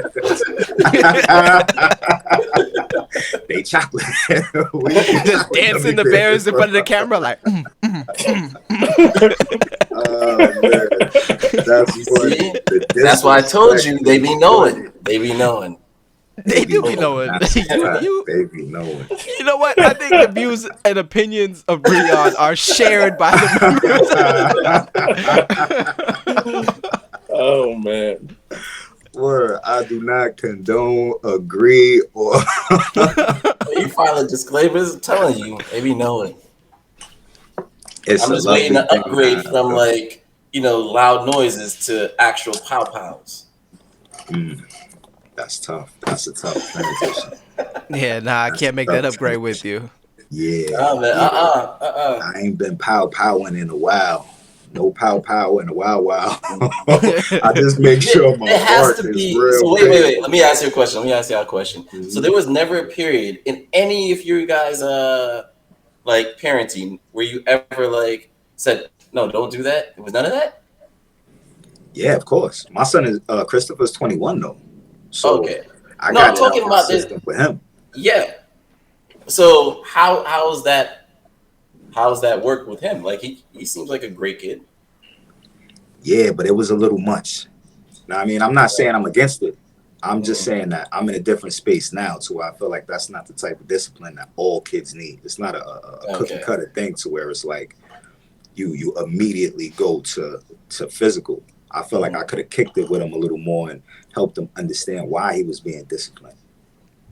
They chocolate. Just dancing the bears in front of the camera, like, Oh, man. That's funny. See? The That's why I told you disrespect they be is knowing. funny. They be knowing. they do be knowing. That's a fact. you, They be knowing. you know what? I think the views and opinions of Breon are shared by the members. Oh man. Word, I do not condone, agree, or You filing disclaimers, I'm telling you, they be knowing. it's I'm a just lovely waiting to thing, upgrade man. from like, loud noises to actual pow pows. That's tough. That's a tough transition. Yeah, nah, I can't make that upgrade with you. Yeah. Oh man, I ain't been pow-powing in a while. No pow-pow in a while. I just make sure my It has heart to is be. real. So wait. Let me ask you a question. Mhm. So there was never a period in any of you guys like parenting where you ever like said, no, don't do that? It was none of that? Yeah, of course. My son is Christopher's 21 though. So Okay. I No, got I'm talking about this. system for him. Yeah. So how's that work with him? Like he seems like a great kid. Yeah, but it was a little much. Now, I mean, I'm not saying I'm against it. I'm just saying that I'm in a different space now to where I feel like that's not the type of discipline that all kids need. It's not a cookie Okay. cutter thing to where it's like you immediately go to physical. I feel like I could have kicked it with him a little more and helped him understand why he was being disciplined.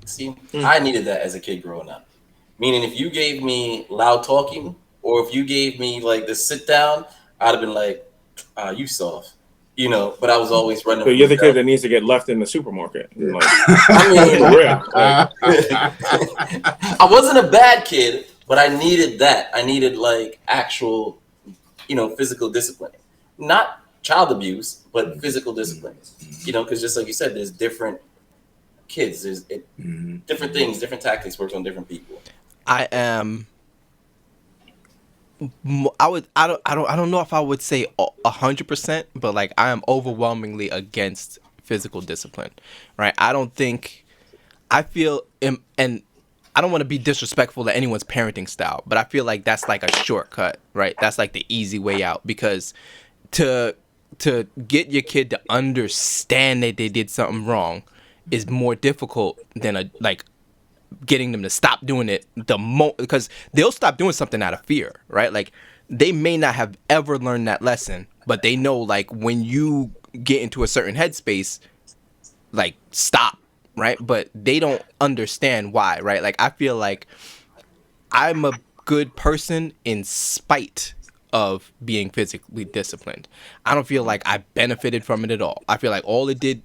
See, I needed that as a kid growing up. Meaning, if you gave me loud talking, or if you gave me like the sit down, I'd have been like, "You soft," you know. But I was always running. So you're the kid that needs to get left in the supermarket. Yeah. Like, I mean, I wasn't a bad kid, but I needed that. I needed like actual, physical discipline, not child abuse, but physical discipline. You know, because just like you said, there's different kids. There's different things, different tactics works on different people. I am. I don't know if I would say 100%, but like I am overwhelmingly against physical discipline, right? I feel, and I don't want to be disrespectful to anyone's parenting style, but I feel like that's like a shortcut, right? That's like the easy way out, because to get your kid to understand that they did something wrong is more difficult than getting them to stop doing it because they'll stop doing something out of fear, right? Like they may not have ever learned that lesson, but they know like when you get into a certain headspace, like stop, right? But they don't understand why, right? Like I feel like I'm a good person in spite of being physically disciplined. I don't feel like I benefited from it at all. I feel like all it did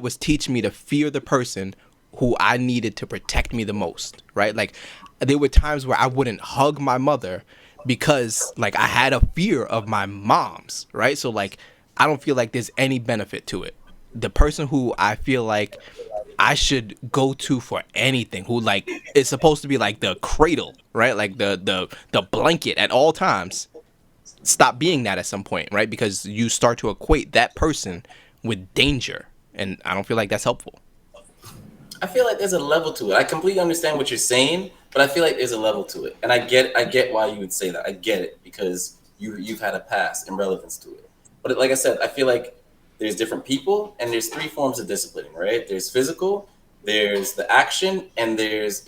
was teach me to fear the person who I needed to protect me the most, right? Like there were times where I wouldn't hug my mother because like I had a fear of my mom's, right? So like I don't feel like there's any benefit to it. The person who I feel like I should go to for anything, who like is supposed to be like the cradle, right? Like the blanket at all times, stop being that at some point, right? Because you start to equate that person with danger, and I don't feel like that's helpful. I feel like there's a level to it. I completely understand what you're saying, but I feel like there's a level to it, and I get why you would say that. I get it because you've had a past and relevance to it. But like I said, I feel like there's different people, and there's three forms of disciplining, right? There's physical, there's the action, and there's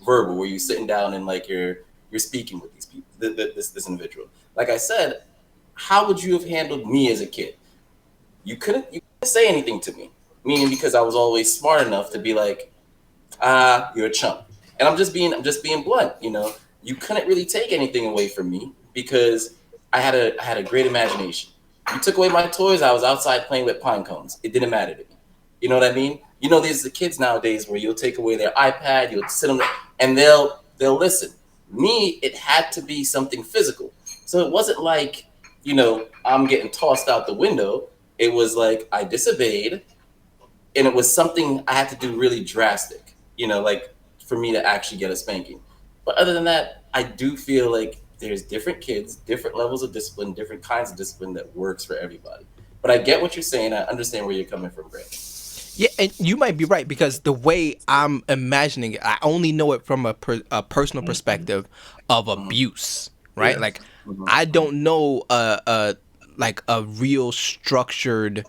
verbal, where you're sitting down and like you're speaking with these people, this individual. Like I said, how would you have handled me as a kid? You couldn't say anything to me. Meaning because I was always smart enough to be like, you're a chump. And I'm just being blunt, You couldn't really take anything away from me because I had a great imagination. You took away my toys, I was outside playing with pine cones. It didn't matter to me. You know what I mean? There's the kids nowadays where you'll take away their iPad, you'll sit on and they'll listen. Me, it had to be something physical. So it wasn't like, I'm getting tossed out the window. It was like I disobeyed. And it was something I had to do really drastic, like for me to actually get a spanking. But other than that, I do feel like there's different kids, different levels of discipline, different kinds of discipline that works for everybody. But I get what you're saying. I understand where you're coming from, Brandon. Yeah, and you might be right because the way I'm imagining it, I only know it from a personal perspective of abuse, right? Yeah. Like I don't know a real structured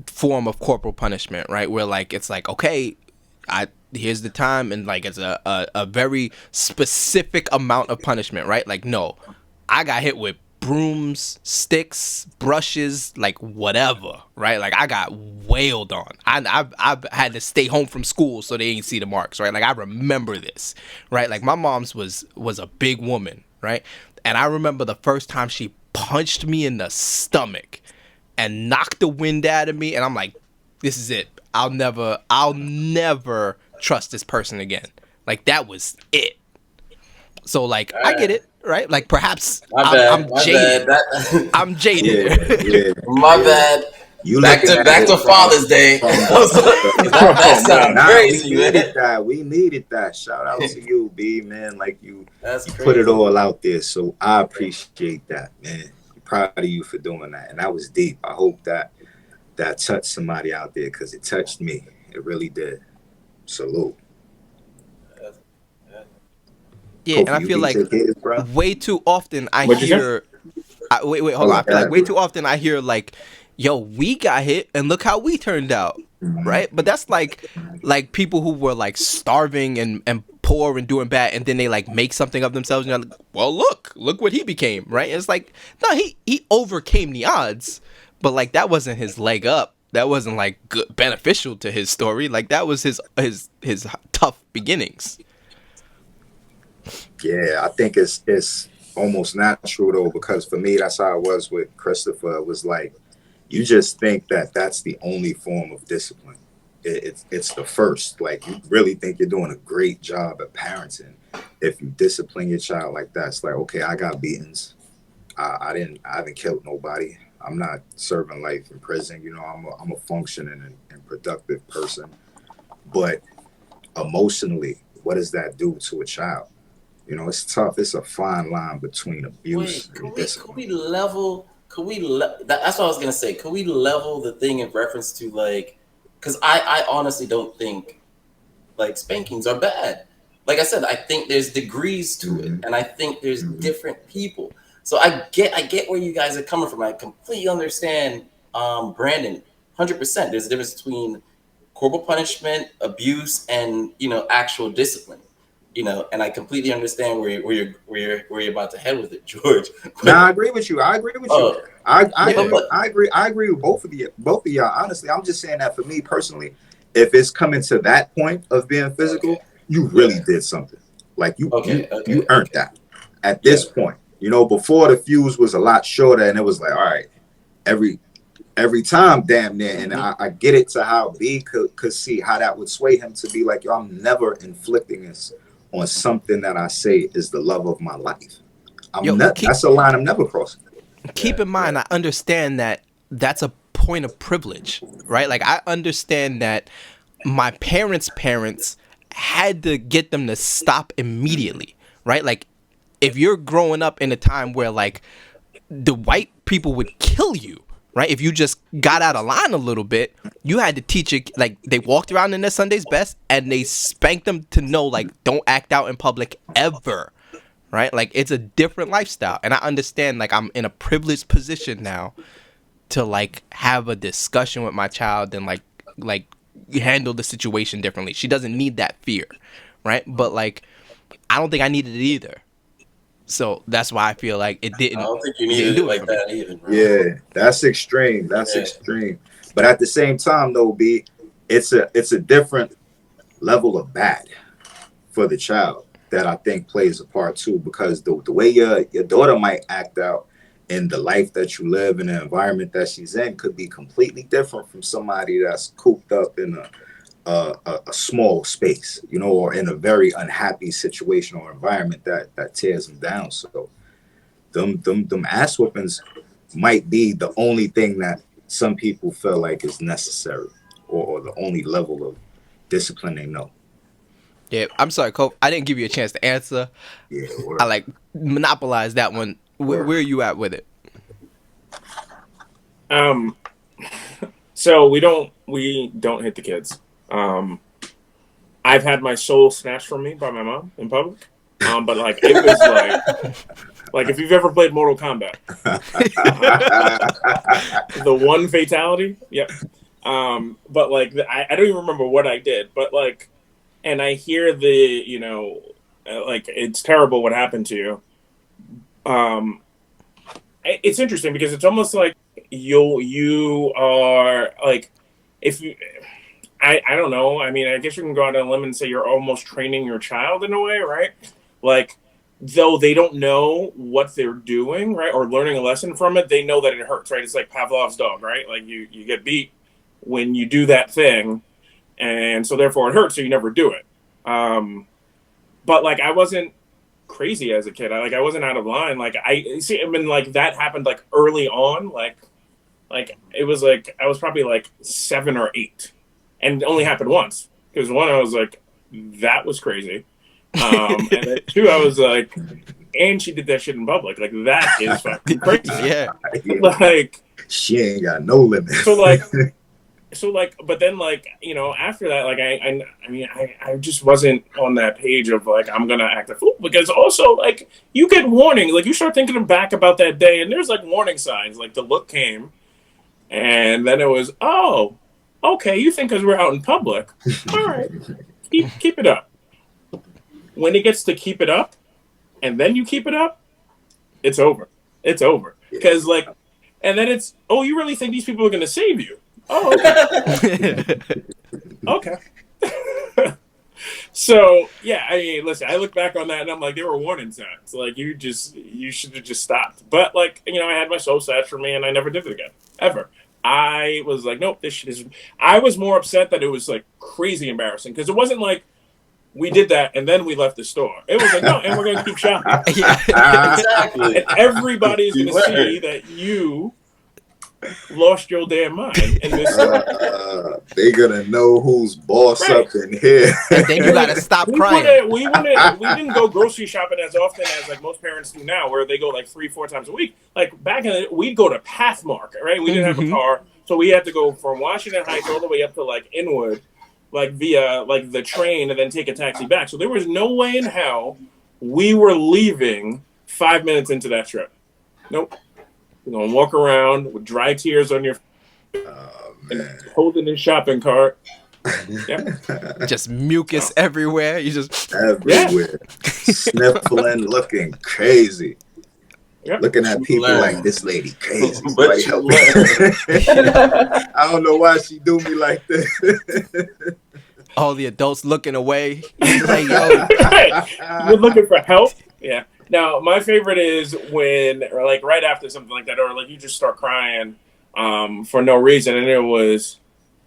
form of corporal punishment, right? Where like it's like, okay, here's the time, and like it's a very specific amount of punishment, right? Like no, I got hit with brooms, sticks, brushes, like whatever, right? Like I got wailed on. I've had to stay home from school so they ain't see the marks, right? Like I remember this, right? Like my mom's was a big woman, right? And I remember the first time she punched me in the stomach and knocked the wind out of me, and I'm like, this is it. I'll never trust this person again. Like that was it. So like I get it, right? Like perhaps I'm jaded. I'm jaded. Yeah. My bad. You back to Father's Day. that sounds crazy, man. We needed that. Shout out to you, B, man. Like you put it all out there. So I appreciate that, man. Proud of you for doing that, and that was deep. I hope that touched somebody out there because it touched me. It really did. Salute. Yeah, and I feel like way too often I hear. Wait, hold on. I feel like way too often I hear like, "Yo, we got hit, and look how we turned out." Right, but that's like people who were like starving and poor and doing bad, and then they like make something of themselves, and you're like, well, look what he became, right? And it's like, no, he overcame the odds, but like that wasn't his leg up. That wasn't like good, beneficial to his story. Like that was his tough beginnings. Yeah, I think it's almost not true though, because for me, that's how it was with Christopher. It was like, you just think that that's the only form of discipline. It's the first. Like, you really think you're doing a great job at parenting if you discipline your child like that. It's like, okay, I got beatings. I haven't killed nobody. I'm not serving life in prison. You know, I'm a functioning and productive person. But emotionally, what does that do to a child? You know, it's tough. It's a fine line between abuse and discipline. That's what I was gonna say. Could we level the thing in reference to like, because I honestly don't think like spankings are bad. Like I said, I think there's degrees to it, and I think there's different people. So I get where you guys are coming from. I completely understand, Brandon, 100%. There's a difference between corporal punishment, abuse, and actual discipline. And I completely understand where you're about to head with it, George. No, I agree with you. I agree with you. I agree with both of y'all. Honestly, I'm just saying that for me personally, if it's coming to that point of being physical, you really did something. Like you earned that at this point. Before the fuse was a lot shorter, and it was like, all right, every time, damn near. And I get it to how B could see how that would sway him to be like, yo, I'm never inflicting this on something that I say is the love of my life. That's a line I'm never crossing. Keep in mind, I understand that that's a point of privilege, right? Like, I understand that my parents' had to get them to stop immediately, right? Like, if you're growing up in a time where, like, the white people would kill you, right? If you just got out of line a little bit, you had to teach it. Like, they walked around in their Sunday's best, and they spanked them to know, like, don't act out in public ever, right? Like, it's a different lifestyle. And I understand, like, I'm in a privileged position now to, like, have a discussion with my child and, like handle the situation differently. She doesn't need that fear, right? But, like, I don't think I needed it either. So that's why I feel like it didn't. I don't think you needed it like that either, bro. Yeah, that's extreme. Extreme. But at the same time, though, B, it's a different level of bad for the child that I think plays a part too, because the way your daughter might act out in the life that you live in, the environment that she's in, could be completely different from somebody that's cooped up in a small space, or in a very unhappy situation or environment that tears them down. So them ass whoopings might be the only thing that some people feel like is necessary, or the only level of discipline they know. Yeah, I'm sorry, Cope. I didn't give you a chance to answer. Yeah, I monopolized that one. Where are you at with it? So we don't hit the kids. I've had my soul snatched from me by my mom in public. But like, it was like if you've ever played Mortal Kombat, the one fatality. Yep. But like, I don't even remember what I did, but like, and I hear like, it's terrible what happened to you. It's interesting because it's almost like you are like, if you, I don't know. I mean, I guess you can go out on a limb and say you're almost training your child in a way, right? Like, though they don't know what they're doing, right, or learning a lesson from it, they know that it hurts, right? It's like Pavlov's dog, right? Like, you get beat when you do that thing, and so therefore it hurts, so you never do it. But like, I wasn't crazy as a kid. I wasn't out of line. Like, I mean, like, that happened like early on. Like it was like I was probably like 7 or 8, and it only happened once. Because one, I was like, that was crazy. And then 2, I was like, and she did that shit in public. Like, that is fucking crazy. Yeah. Like, she ain't got no limit. So like, but then like, after that, like, I just wasn't on that page of like, I'm gonna act a fool, because also like, you get warning, like, you start thinking back about that day, and there's like warning signs, like the look came, and then it was, oh, okay, you think because we're out in public, all right, keep it up. when it gets to keep it up, and then you keep it up, it's over. It's over. Because like, and then it's, oh, you really think these people are going to save you? Oh, okay. Okay. So yeah, I mean, listen, I look back on that and I'm like, there were warning signs. Like you should have just stopped. But like, you know, I had my soul set for me and I never did it again. Ever. I was like, nope, this shit is. I was more upset that it was like crazy embarrassing because it wasn't like we did that and then we left the store. It was like, no, and we're going to keep shopping. Exactly. And everybody's going to see that you lost your damn mind. In this they gonna know who's boss up in here. And then you gotta stop crying. We didn't go grocery shopping as often as like most parents do now, where they go like 3-4 times a week. Like back in we'd go to Pathmark, right? We didn't have a car, so we had to go from Washington Heights all the way up to like Inwood, like via like the train, and then take a taxi back. So there was no way in hell we were leaving 5 minutes into that trip. Nope. You're gonna walk around with dry tears on your holding his shopping cart. Yeah. Just mucus everywhere. You just everywhere. Sniffling, looking crazy. Yep. Looking at people like this lady crazy. But Somebody help me. I don't know why she do me like this. all the adults looking away. Like, yo. You're looking for help? Yeah. Now, my favorite is when, or like right after something like that, or like you just start crying for no reason, and it was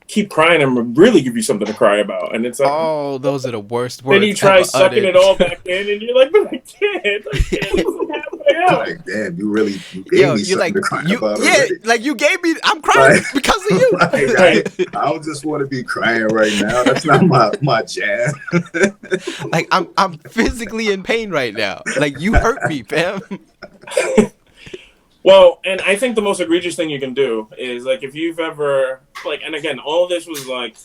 keep crying and really give you something to cry about, and it's like, oh, those are the worst words. Then you try ever sucking uttered. it all back in, and you're like, but I can't. What's happening out? Like, damn, you gave Yo, me you're something like, to cry you, about yeah, already. like you gave me. I'm crying Like- because of you. Like, I don't just want to be crying right now. That's not my jam. Like I'm physically in pain right now. Like you hurt me, fam. Well, and I think the most egregious thing you can do is like if you've ever like, and again, all this was like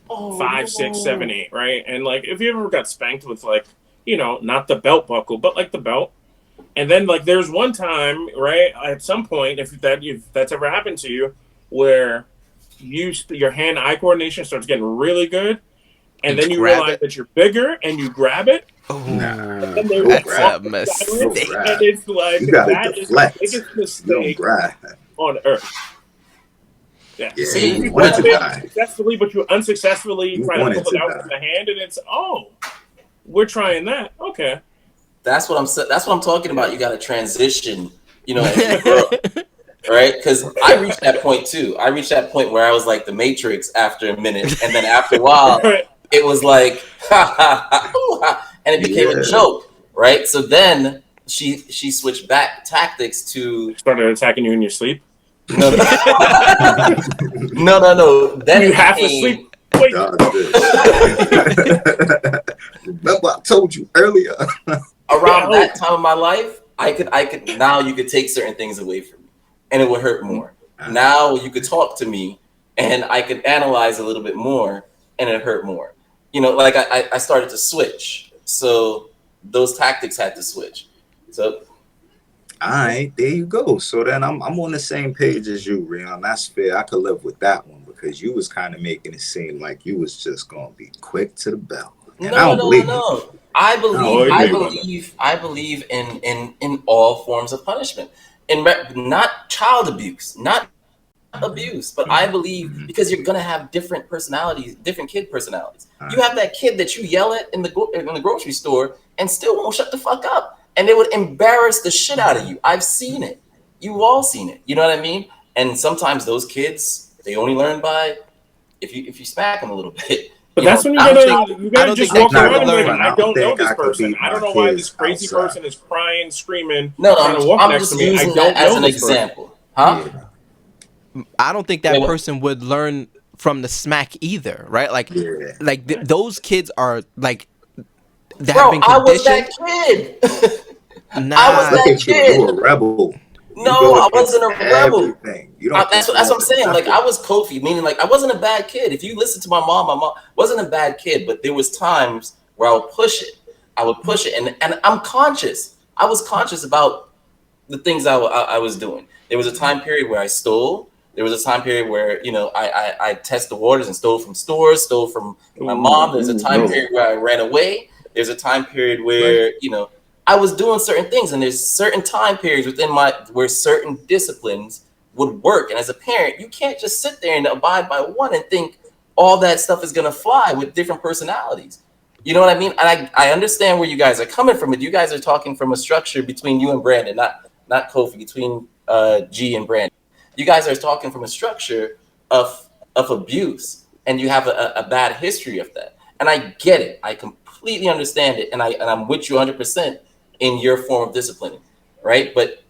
5, 6, 7, 8, right? And like if you ever got spanked with like, you know, not the belt buckle, but like the belt, and then like there's one time, right, at some point, if that's ever happened to you, where your hand-eye coordination starts getting really good, and then you grab realize it. that you're bigger and you grab it. Oh, Nah, And they that's walk a the mistake. silence, and it's like You gotta that is the deflect. biggest you don't mistake grab. on earth. Yeah. Yeah, See, you You want grab to it die. successfully, but you unsuccessfully You try to wanted pull it to out die. from the hand, and it's we're trying that. Okay. That's what I'm talking about. You got to transition, you know, as you grow, right? Because I reached that point too. I reached that point where I was like the Matrix after a minute, and then after a while, it was like, ha ha ha, ooh, ha, and it became a joke, right? So then she switched back tactics to Started attacking you in your sleep. no. Then You it half became- asleep. Wait. God, remember I told you earlier. around that time of my life, I could now you could take certain things away from me, and it would hurt more. Now you could talk to me, and I could analyze a little bit more, and it hurt more. You know, like I started to switch, so those tactics had to switch. So All right, there you go. So then I'm on the same page as you, Rion. That's fair. I could live with that one because you was kind of making it seem like you was just gonna be quick to the bell. And I don't believe you. no. I believe in all forms of punishment, not child abuse, not abuse, but I believe because you're gonna have different personalities, different kid personalities. You have that kid that you yell at in the grocery store and still won't shut the fuck up, and they would embarrass the shit out of you. I've seen it. You've all seen it. You know what I mean? And sometimes those kids, they only learn by if you smack them a little bit. But You that's know, when I you don't gotta think just they walk can around and be learn. like, I don't know think this I could person. beat I don't my know why kids this crazy outside. person is crying, screaming, No, trying to walk I'm next just to me. I using don't that as know an this person. example, huh? Yeah. I don't think that Yeah, person would learn from the smack either, right? Like, Yeah. like those kids are like they Bro, have been I was that conditioned. kid. Nah, I was Look that at you. kid. You a rebel. You No, go I wasn't a against rebel. everything. You don't That's what I'm saying. Like I was Kofi, meaning like I wasn't a bad kid. If you listen to my mom wasn't a bad kid, but there was times where I would push it. And I'm conscious. I was conscious about the things I was doing. There was a time period where I stole. There was a time period where, you know, I test the waters and stole from stores, stole from my mom. There's a time period where I ran away. There's a time period where, you know, I was doing certain things, and there's certain time periods where certain disciplines would work. And as a parent, you can't just sit there and abide by one and think all that stuff is going to fly with different personalities. You know what I mean? And I understand where you guys are coming from. You guys are talking from a structure between you and Brandon, not Kofi, between G and Brandon. You guys are talking from a structure of abuse, and you have a bad history of that. And I get it. I completely understand it. And I'm with you 100% in your form of disciplining, right? But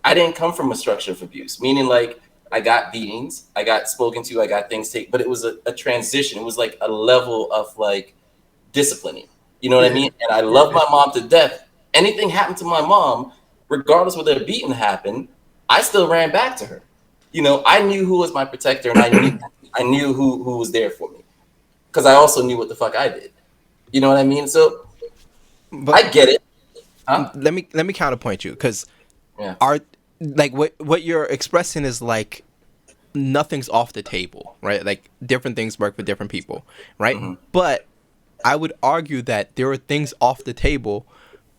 I didn't come from a structure of abuse, meaning like I got beatings, I got spoken to, I got things taken, but it was a transition. It was like a level of like disciplining. You know what I mean? And I love my mom to death. Anything happened to my mom, regardless whether a beating happened, I still ran back to her. You know, I knew who was my protector, and I knew who was there for me, because I also knew what the fuck I did. You know what I mean? So But I get it. Huh? let me counterpoint you, because Yeah. like what you're expressing is like nothing's off the table, right? Like different things work for different people, right? But I would argue that there are things off the table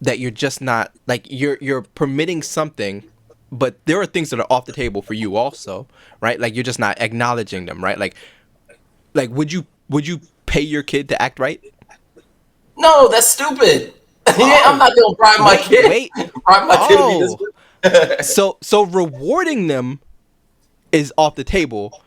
that you're just not, like, you're permitting something, but there are things that are off the table for you also, right? Like you're just not acknowledging them, right? Like would you pay your kid to act right? No, that's stupid. Yeah, I'm not gonna bribe my kid. Wait. Bribe my kid to be this good. So rewarding them is off the table.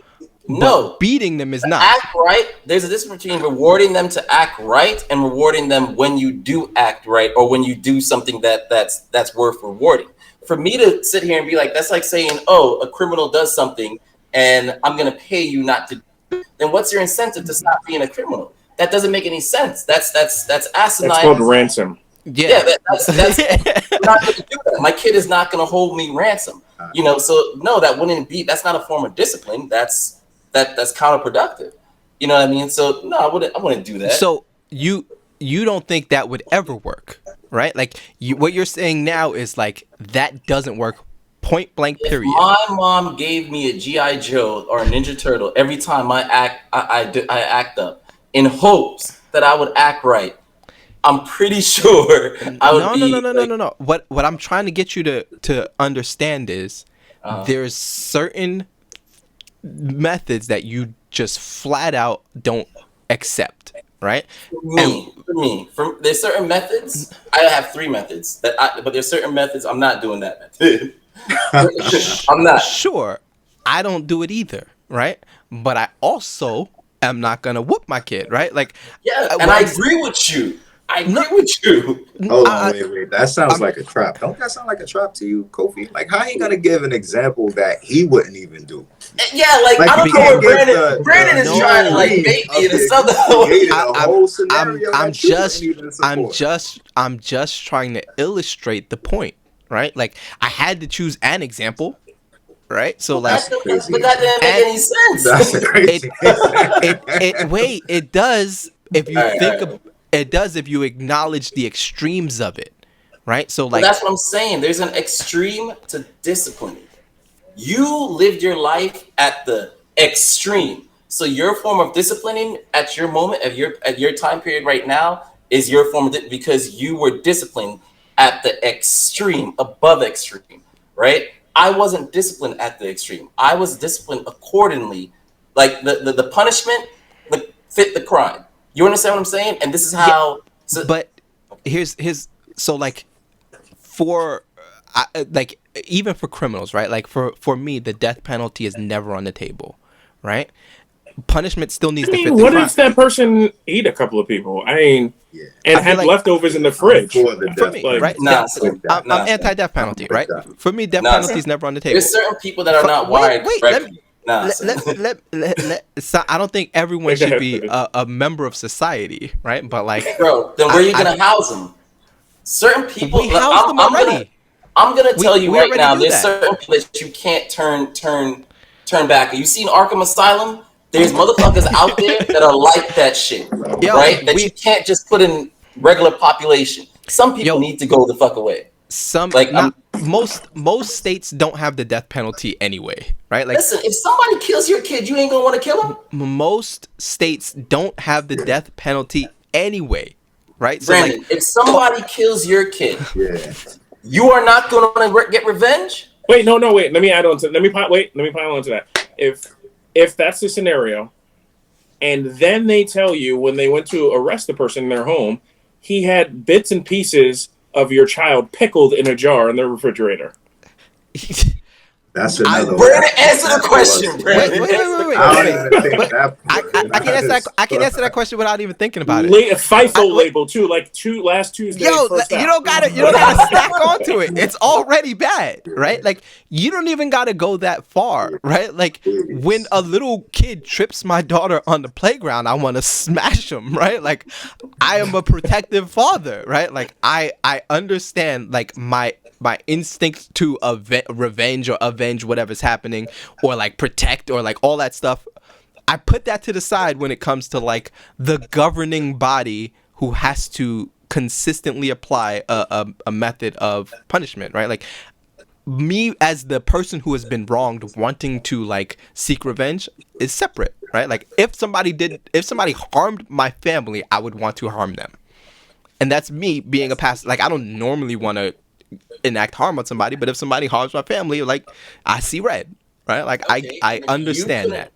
No. But beating them is not. Act right. There's a difference between rewarding them to act right and rewarding them when you do act right, or when you do something that's worth rewarding. For me to sit here and be like, that's like saying, oh, a criminal does something and I'm gonna pay you not to. Then what's your incentive to stop being a criminal? That doesn't make any sense. That's asinine. That's called ransom. Yeah. That's I'm not gonna do that. My kid is not gonna hold me ransom. You know, so no, that wouldn't be. That's not a form of discipline. That's counterproductive. You know what I mean? So no, I wouldn't do that. So you don't think that would ever work, right? Like what you're saying now is like that doesn't work. Point blank. Period. If my mom gave me a GI Joe or a Ninja Turtle every time I act up in hopes that I would act right, I'm pretty sure I would No. What I'm trying to get you to understand is there's certain methods that you just flat out don't accept, right? For me, there's certain methods. I have 3 methods but there's certain methods I'm not doing that method. I'm not. Sure, I don't do it either, right? But I also am not gonna whoop my kid, right? Like, yeah, and I agree with you. I agree with you. Hold on, wait. That sounds like a trap. Don't that sound like a trap to you, Kofi? Like, how you gonna give an example that he wouldn't even do? Yeah, like I don't know what Brandon is trying to like bait me into something. I'm just trying to illustrate the point, right? Like I had to choose an example, right? So like, but that didn't make any sense. That's crazy. It does if you it does if you acknowledge the extremes of it, right? So like, that's what I'm saying. There's an extreme to discipline. You lived your life at the extreme. So your form of disciplining at your moment, at your time period right now, is your form of because you were disciplined at the extreme, above extreme, right? I wasn't disciplined at the extreme. I was disciplined accordingly. Like the punishment would fit the crime. You understand what I'm saying? And this is how. Yeah, but here's so like for like even for criminals, right? Like for me, the death penalty is never on the table, right? Punishment still needs to fit the what crime. if that person ate a couple of people? And had like, leftovers in the fridge. For me, right? I'm anti-death penalty, right? For me, death penalty is never on the table. There's certain people that are not wired correctly. So I don't think everyone should be a member of society, right? But like, bro, then where are you gonna house them? Certain people, we house them already. I'm gonna tell you right now. There's certain people that you can't turn back. You seen Arkham Asylum? There's motherfuckers out there that are like that shit, right? That you can't just put in regular population. Some people need to go the fuck away. Most states don't have the death penalty anyway, right? Like, listen, if somebody kills your kid, you ain't gonna want to kill him. Most states don't have the death penalty anyway. right? So Brandon, like, if somebody kills your kid, Yeah. you are not going to get revenge? Wait, no, wait. Let me add on to. Let me pile on to that. If that's the scenario, and then they tell you when they went to arrest the person in their home, he had bits and pieces of your child pickled in a jar in the refrigerator. That's another one. Brandon, answer the That's question, was- Brandon. Wait. I don't even think that. I can answer that. I can answer that question without even thinking about it. FIFO label too, like last Tuesday. Yo, first you out. don't gotta stack onto it. It's already bad, right? Like you don't even gotta go that far, right? Like when a little kid trips my daughter on the playground, I want to smash him, right? Like I am a protective father, right? Like I understand like my instinct to revenge or avenge whatever's happening, or like protect or like all that stuff. I put that to the side when it comes to like the governing body who has to consistently apply a method of punishment, right? Like me as the person who has been wronged wanting to like seek revenge is separate, right? Like if somebody harmed my family, I would want to harm them. And that's me being a past, like I don't normally want to enact harm on somebody, but if somebody harms my family, like I see red, right? Like Okay, I understand that.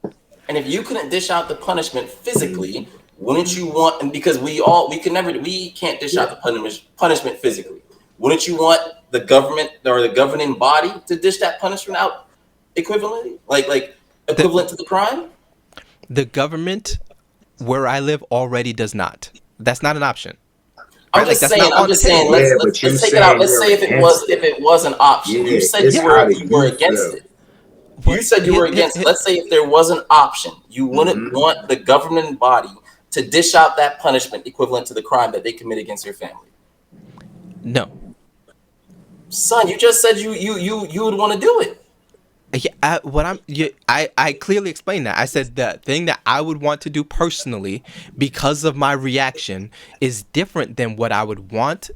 And if you couldn't dish out the punishment physically, wouldn't you want? And because we can't dish out the punishment physically. Wouldn't you want the government or the governing body to dish that punishment out equivalently, like equivalent to the crime? The government where I live already does not. That's not an option. I'm Right? just saying. Let's take it out. Let's say if it was an option. Yeah, You said it's you how were you against feel. it. You said you were against. Let's say if there was an option, you wouldn't want the governing body to dish out that punishment equivalent to the crime that they commit against your family. No. Son, you just said you would want to do it. Yeah, I clearly explained that. I said the thing that I would want to do personally because of my reaction is different than what I would want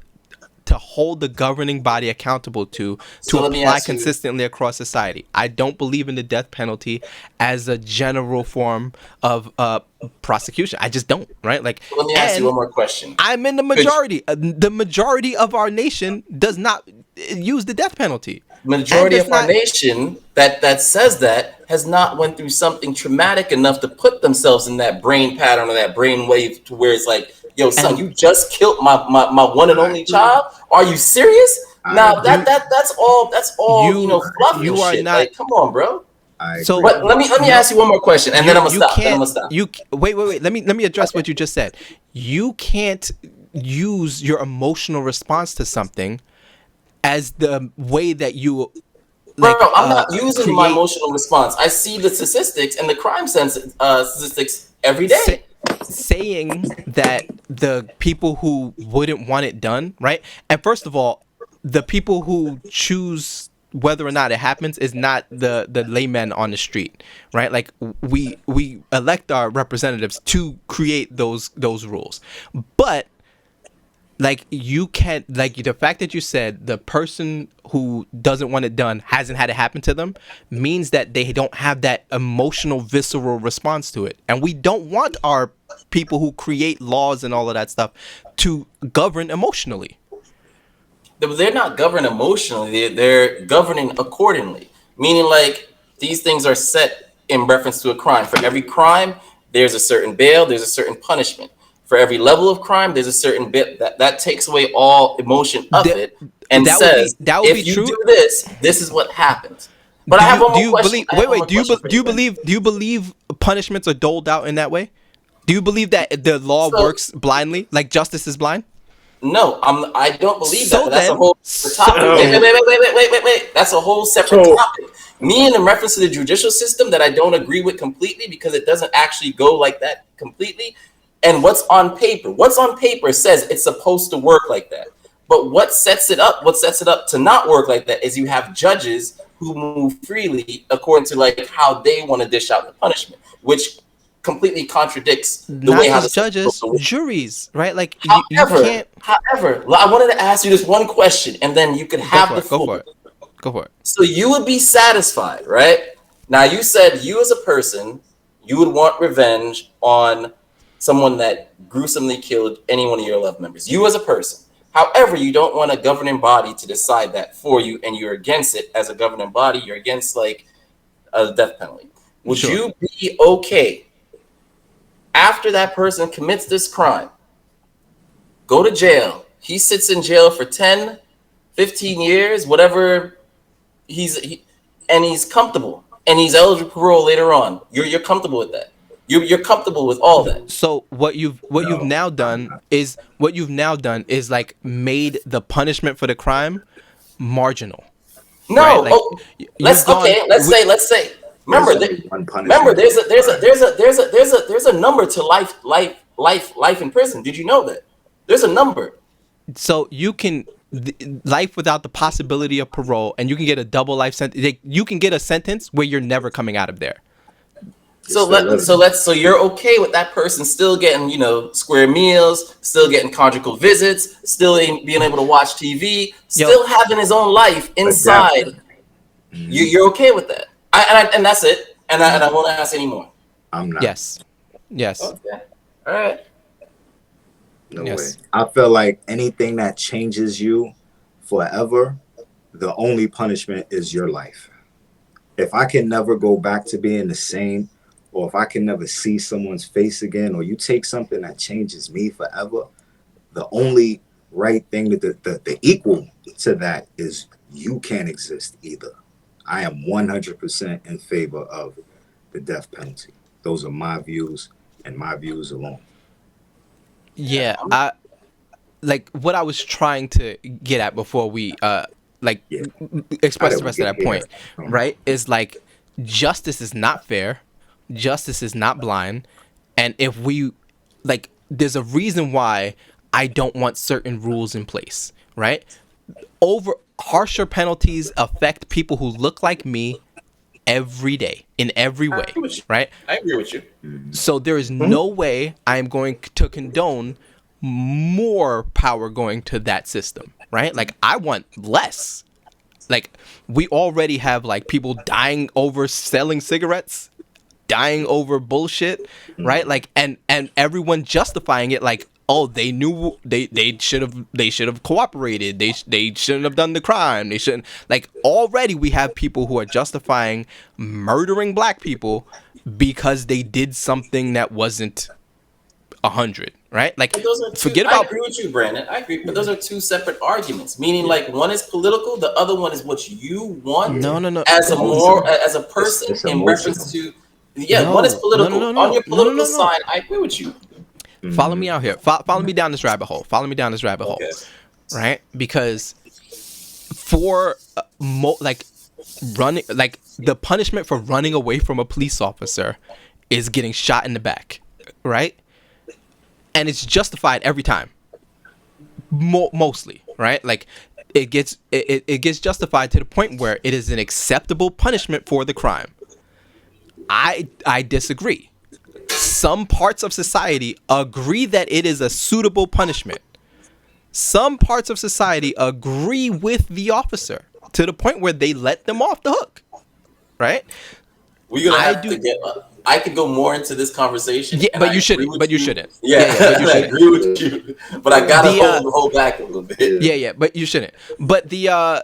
to hold the governing body accountable to apply consistently across society. I don't believe in the death penalty as a general form of prosecution. I just don't, right? Like, let me ask you one more question. I'm in the majority. The majority of our nation does not use the death penalty. Majority of our nation that says that has not went through something traumatic enough to put themselves in that brain pattern or that brain wave to where it's like, yo, son, you just killed my one and only child. Are you serious? Now that's all fluffy and shit. Like, come on, bro. So but let me ask you one more question, and then I'm gonna stop. Wait. Let me address what you just said. You can't use your emotional response to something as the way that you. Like, bro, I'm not using my emotional response. I see the statistics and the crime statistics every day. Saying that the people who wouldn't want it done, right? And first of all, the people who choose whether or not it happens is not the laymen on the street, right? Like we elect our representatives to create those rules. But like you can't, like the fact that you said the person who doesn't want it done hasn't had it happen to them means that they don't have that emotional visceral response to it. And we don't want our people who create laws and all of that stuff to govern emotionally. They're not governed emotionally. They're governing accordingly. Meaning, like, these things are set in reference to a crime. For every crime, there's a certain bail, there's a certain punishment. For every level of crime, there's a certain bit that takes away all emotion of it and says, if you do this, this is what happens. But I have one more question. Do you believe punishments are doled out in that way? Do you believe that the law works blindly, like justice is blind? No, I don't believe that. But that's a whole topic. Wait. That's a whole separate topic. Me in reference to the judicial system that I don't agree with completely because it doesn't actually go like that completely. And what's on paper says it's supposed to work like that. But what sets it up to not work like that is you have judges who move freely according to like how they want to dish out the punishment, which completely contradicts the way how the judges, juries, right? Like you can't. However, I wanted to ask you this one question, and then you could have the floor. Go for it. So you would be satisfied, right? Now you said you as a person, you would want revenge on someone that gruesomely killed any one of your loved members. You as a person. However, you don't want a governing body to decide that for you, and you're against it as a governing body. You're against like a death penalty. Would Sure. you be okay after that person commits this crime, go to jail, he sits in jail for 10, 15 years, whatever, and he's comfortable, and he's eligible for parole later on. You're comfortable with that. You're comfortable with all that. So what you've now done is like made the punishment for the crime marginal. No, Right, like, let's say. Remember, There's only one punishment. remember, there's a number to life in prison. Did you know that? There's a number. So you can life without the possibility of parole, and you can get a double life sentence. You can get a sentence where you're never coming out of there. So you're okay with that person still getting, square meals, still getting conjugal visits, still being able to watch TV, still having his own life inside. You're okay with that, and that's it. And I won't ask anymore. I'm not. Yes. Okay. All right. No Yes. way. I feel like anything that changes you forever, the only punishment is your life. If I can never go back to being the same, or if I can never see someone's face again, or you take something that changes me forever, the only right thing that the equal to that is you can't exist either. I am 100% in favor of the death penalty. Those are my views and my views alone. Yeah, I like what I was trying to get at before we express the rest of that point, right? Is like justice is not fair, justice is not blind, and if we there's a reason why I don't want certain rules in place, right? Harsher penalties affect people who look like me every day in every way, right? I agree with you. So there is no way I am going to condone more power going to that system, right? Like I want less. Like we already have like people dying over selling cigarettes, dying over bullshit, right? Like and everyone justifying it like, oh, they knew they should have cooperated. They shouldn't have done the crime. They shouldn't. Like already we have people who are justifying murdering black people because they did something that wasn't 100, right? Like forget about. I agree with you, Brandon. I agree, but those are two separate arguments. Meaning, like one is political, the other one is what you want. No. As a person, It's in emotional. reference to No, one is political. no. On your political No. side, I agree with you. Follow me out here. Follow me down this rabbit hole. Okay. Right? Because for running, like the punishment for running away from a police officer is getting shot in the back, right? And it's justified every time. Mostly, right? Like it gets justified to the point where it is an acceptable punishment for the crime. I disagree. Some parts of society agree that it is a suitable punishment. Some parts of society agree with the officer to the point where they let them off the hook, right? We're gonna have to get. I could go more into this conversation. Yeah, but you shouldn't. But you shouldn't. Yeah, but you I shouldn't. agree with you. But I gotta hold back a little bit. Yeah, but you shouldn't. But the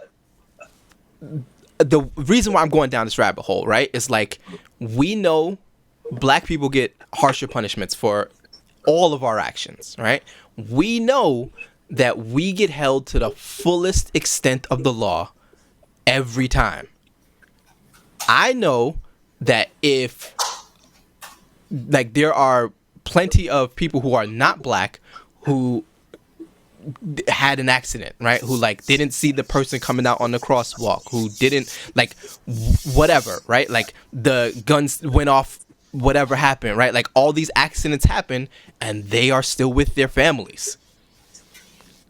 reason why I'm going down this rabbit hole, right, is like we know black people get harsher punishments for all of our actions, right? We know that we get held to the fullest extent of the law every time. I know that if there are plenty of people who are not black who had an accident, right? Who didn't see the person coming out on the crosswalk, who didn't whatever, right? Like the guns went off, whatever happened, right? Like all these accidents happen and they are still with their families.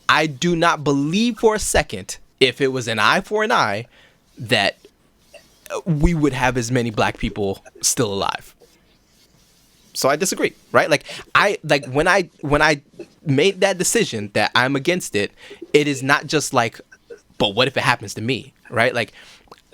I do not believe for a second, if it was an eye for an eye, that we would have as many black people still alive. So I disagree, right? When I made that decision that I'm against it, it is not just but what if it happens to me, right? Like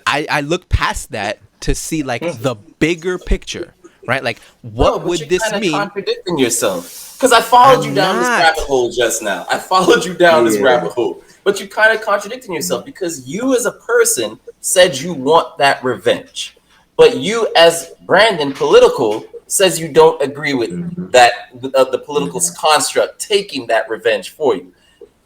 I look past that to see the bigger picture, right? Like, No, what but would you're this kinda mean? contradicting yourself. Because I followed you I'm down this not. rabbit hole just now. I followed you down this Yeah. rabbit hole. But you kind of contradicting yourself because you as a person said you want that revenge. But you as Brandon political says you don't agree with Mhm. that the political construct taking that revenge for you.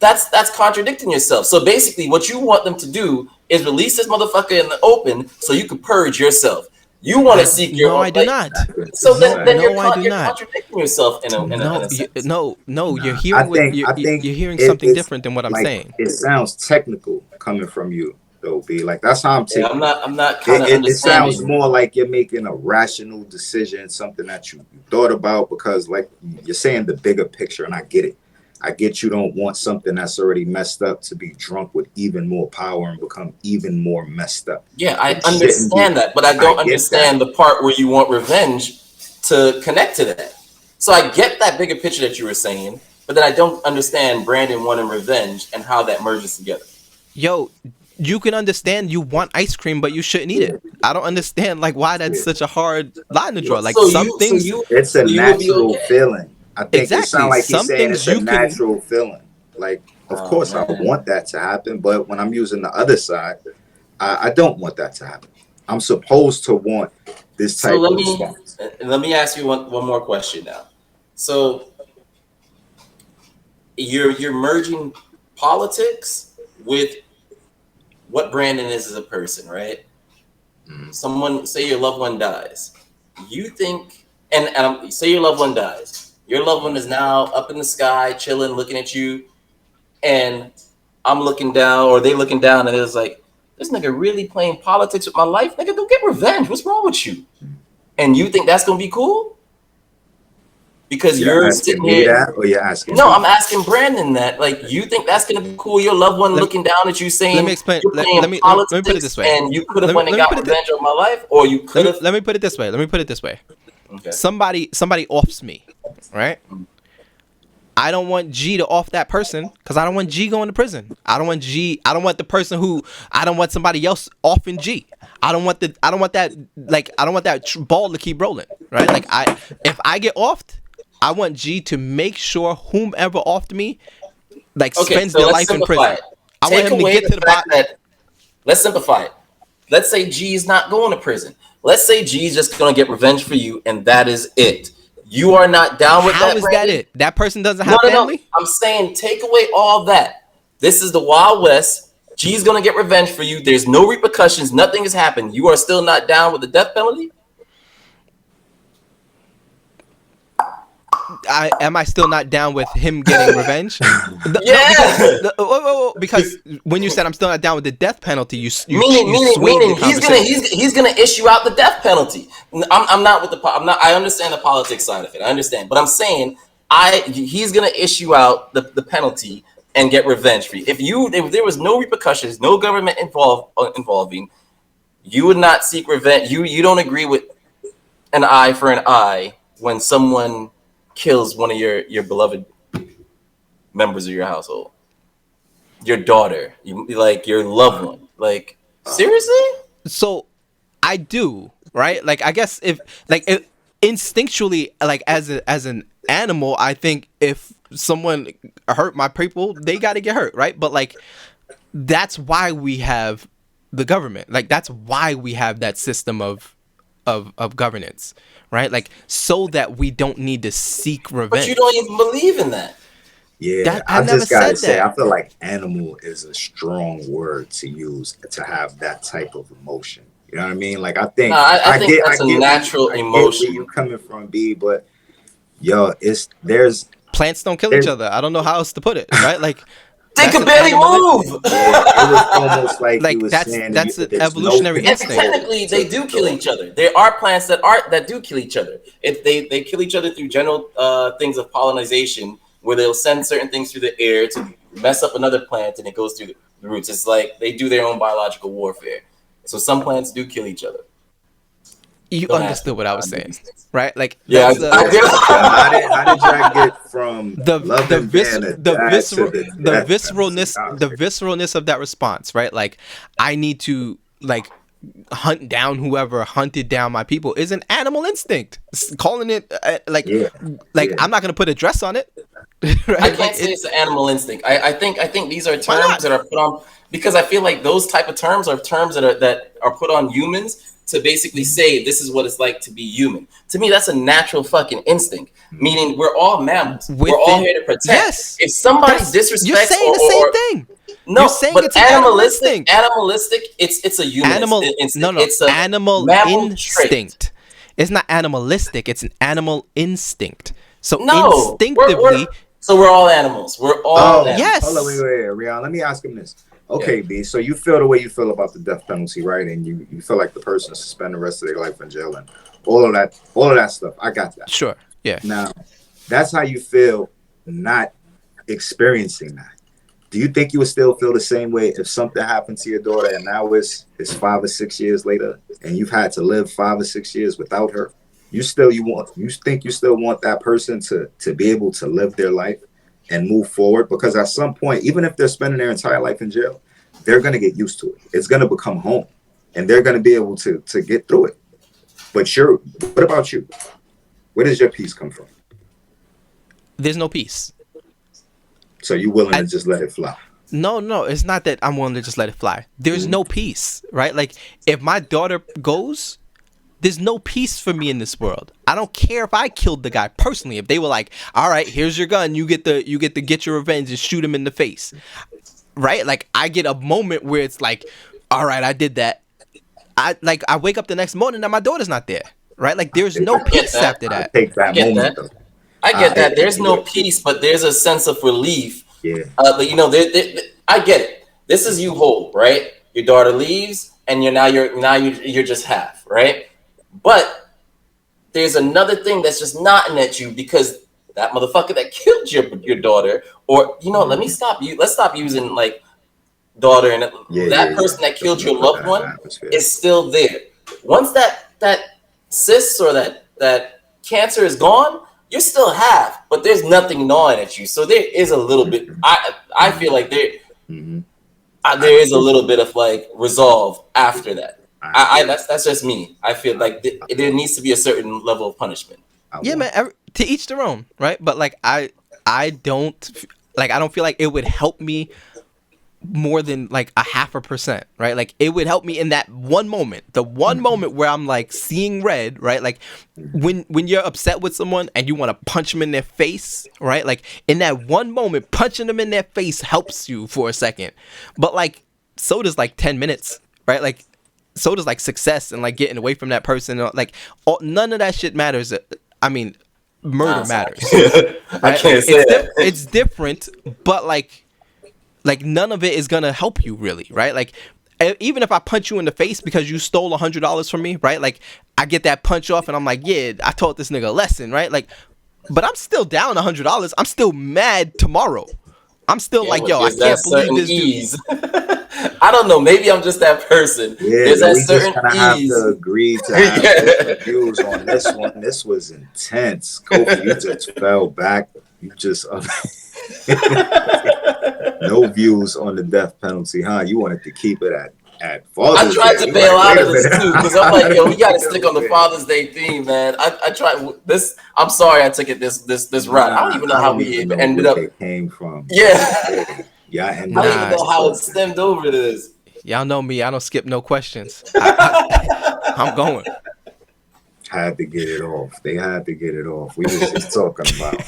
That's contradicting yourself. So basically what you want them to do is release this motherfucker in the open so you can purge yourself. You want to seek your No, own I do not. so then No, I do you're not. contradicting yourself in No, a sense. no. You're Nah, hearing what I think you're hearing something it's different than what I'm like saying. it sounds technical coming from you, though. B, like that's how I'm Yeah, taking. I'm not kind of It sounds understanding. more like you're making a rational decision, something that you thought about, because like you're saying the bigger picture, and I get it. I get you don't want something that's already messed up to be drunk with even more power and become even more messed up. Yeah, I It shouldn't be. understand that, but I I don't get that. understand the part where you want revenge to connect to that. So I get that bigger picture that you were saying, but then I don't understand Brandon wanting revenge and how that merges together. Yo, you can understand you want ice cream, but you shouldn't eat it. I don't understand like why that's Yeah. such a hard line to draw. Like So some you, so things, you, It's a so you would be natural okay. feeling. I think it exactly. sounds like he's Some saying things it's a you can. natural feeling. Like, of Oh, course, I man. want that to happen, but when I'm using the other side, I don't want that to happen. I'm supposed to want this So type of response. let me ask you one more question now. So you're merging politics with what Brandon is as a person, right? Mhm. Someone say your loved one dies. You think and say your loved one dies. Your loved one is now up in the sky, chilling, looking at you, and I'm looking down, or they looking down, and it's like, this nigga really playing politics with my life. Nigga, go get revenge. What's wrong with you? And you think that's gonna be cool? Because You're you're asking sitting me here. that, or you're asking No, me? I'm asking Brandon that. Like, you think that's gonna be cool? Your loved one Let, looking down at you saying let me explain. you're playing Let me put it this politics, way. and you could have went and Let me got put it. revenge on my life, or you could have. Let me put it this way. Let me put it this way. Okay. Somebody offs me, right? I don't want G to off that person because I don't want G going to prison. I don't want G. I don't want the person who. I don't want somebody else offing G. I don't want that. I don't want that ball to keep rolling, right? Like if I get offed, I want G to make sure whomever offed me, like Okay, spends so their let's life in simplify prison. it. I want Take him to away get the to the fact bottom. that. Let's simplify it. Let's say G's not going to prison. Let's say G's just gonna get revenge for you, and that is it. You are not down with How that, is that Brandon? it? That person doesn't No, have no, no. family. I'm saying take away all that. This is the Wild West. G's gonna get revenge for you. There's no repercussions. Nothing has happened. You are still not down with the death penalty? Am I still not down with him getting revenge? Yeah. Because when you said I'm still not down with the death penalty, you swayed Meaning the conversation. he's gonna issue out the death penalty. I'm not with the I'm not. I understand the politics side of it. I understand, but I'm saying he's gonna issue out the penalty and get revenge for you. If there was no repercussions, no government involving, you would not seek revenge. You don't agree with an eye for an eye when someone kills one of your beloved members of your household, your daughter, like your loved one. Like, seriously? So I do, right? Like I guess if instinctually, like as an animal, I think if someone hurt my people, they got to get hurt, right? But like that's why we have the government. Like that's why we have that system of governance, right? Like so that we don't need to seek revenge. But you don't even believe in that. Yeah, I never just gotta said say, that. I feel like animal is a strong word to use to have that type of emotion. You know what I mean? Like I think No, I think that's a natural I get emotion. where you coming from, B, but yo, there's Plants don't kill each other. I don't know how else to put it, right? Like They that's could an barely animal- move. yeah, it was almost like Like, he was that's saying an there's evolutionary no And instinct. technically, they do kill each other. There are plants that do kill each other. If they kill each other through general things of pollination, where they'll send certain things through the air to mess up another plant, and it goes through the roots. It's like they do their own biological warfare. So some plants do kill each other. You Don't ask understood me what I how was I do saying, these things. right? Like Yeah, that's I did. How did y'all get from the loving being a dad to the death penalty? visceralness of that response, right? Like I need to like hunt down whoever hunted down my people is an animal instinct. Calling it Yeah. I'm not gonna put a dress on it. Right? I can't say it's an animal instinct. I think these are Why not? terms that are put on because I feel like those type of terms are terms that are put on humans to basically say this is what it's like to be human. To me, that's a natural fucking instinct. Meaning we're all mammals. We're all here to protect. Yes. If somebody disrespects, you're saying the same thing. No, You're saying but it's an animal instinct. animalistic. It's a human instinct. No, It's a animal mammal instinct. trait. It's not animalistic. It's an animal instinct. So No, instinctively, so we're all animals. We're all animals. yes. Hold on, wait, Rihanna. Let me ask him this. Okay, B. So you feel the way you feel about the death penalty, right? And you feel like the person should spend the rest of their life in jail and all of that stuff. I got that. Sure. Yeah. Now, that's how you feel not experiencing that. Do you think you would still feel the same way if something happened to your daughter and now it's 5 or 6 years later and you've had to live 5 or 6 years without her? You think you still want that person to be able to live their life and move forward? Because at some point, even if they're spending their entire life in jail, they're going to get used to it. It's going to become home and they're going to be able to get through it. But what about you? Where does your peace come from? There's no peace. So you willing to just let it fly? No, it's not that I'm willing to just let it fly. There's no peace, right? Like if my daughter goes, there's no peace for me in this world. I don't care if I killed the guy personally. If they were like, "All right, here's your gun. You get to get your revenge and shoot him in the face," right? Like I get a moment where it's like, "All right, I did that." I wake up the next morning and my daughter's not there, right? Like there's no peace after that. I take that moment. Though. I get that. There's no peace, but there's a sense of relief. Yeah. But I get it. This is you whole, right? Your daughter leaves, and you're just half, right? But there's another thing that's just knocking at you because that motherfucker that killed your daughter, or let's stop using like daughter and that person that killed your loved one is still there. Once that cyst or that cancer is gone, you're still half, but there's nothing gnawing at you. So there is a little bit. I feel like there is a little bit of like resolve after that. That's just me. I feel like there needs to be a certain level of punishment. Yeah, man. To each their own, right? But like I don't feel like it would help me more than like 0.5%, right? Like it would help me in that one moment, the one moment where I'm like seeing red, right? Like when you're upset with someone and you want to punch them in their face, right? Like in that one moment, punching them in their face helps you for a second, but like so does like 10 minutes, right? Like so does like success and like getting away from that person. Like none of that shit matters. I mean, murder matters. Right? I can't say that. It's different, but like none of it is gonna help you really, right? Like even if I punch you in the face because you stole $100 from me, right? Like I get that punch off and I'm like, yeah, I taught this nigga a lesson, right? Like, but I'm still down $100. I'm still mad tomorrow. I'm still like, yo, I can't believe this ease. I don't know. Maybe I'm just that person. Yeah, there's that we certain just have to agree to have different views on this one. This was intense. Kofi, you just fell back. You just no views on the death penalty, huh? You wanted to keep it at Father's Day. I tried to bail out of this too because I'm like, yo, we got to stick on the Father's Day theme, man. I tried this. I'm sorry, I took it this route. I don't even know how we even ended up. It came from. Yeah. Yeah, I don't even know how it stemmed over to this. Y'all know me. I don't skip no questions. I'm going. Had to get it off. They had to get it off. We was just talking about.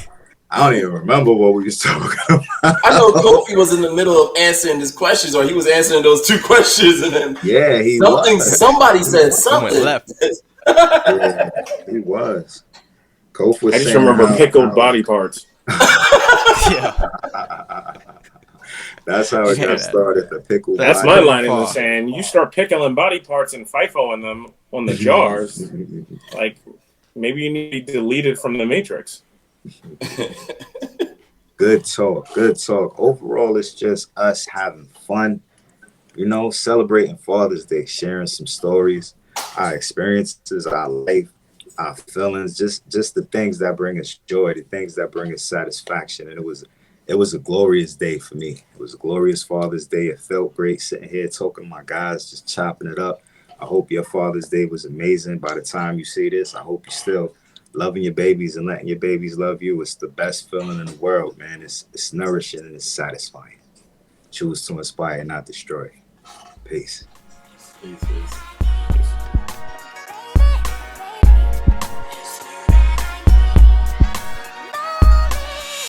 I don't even remember what we was talking about. I know Kofi was in the middle of answering his questions, or he was answering those 2 questions, and then somebody said something. Went left. Yeah, he was. Kofi was. I just remember pickled body parts. Yeah. That's how it got started. The pickle. That's my line in the sand. You start pickling body parts and FIFOing them on the jars, like maybe you need to delete it from the Matrix. Good talk. Overall, it's just us having fun, celebrating Father's Day, sharing some stories, our experiences, our life, our feelings, just the things that bring us joy, the things that bring us satisfaction. And it was a glorious day for me. It was a glorious Father's Day. It felt great sitting here talking to my guys, just chopping it up. I hope your Father's Day was amazing. By the time you see this, I hope you're still loving your babies and letting your babies love you. It's the best feeling in the world, man. It's nourishing and it's satisfying. Choose to inspire, not destroy. Peace. Peace.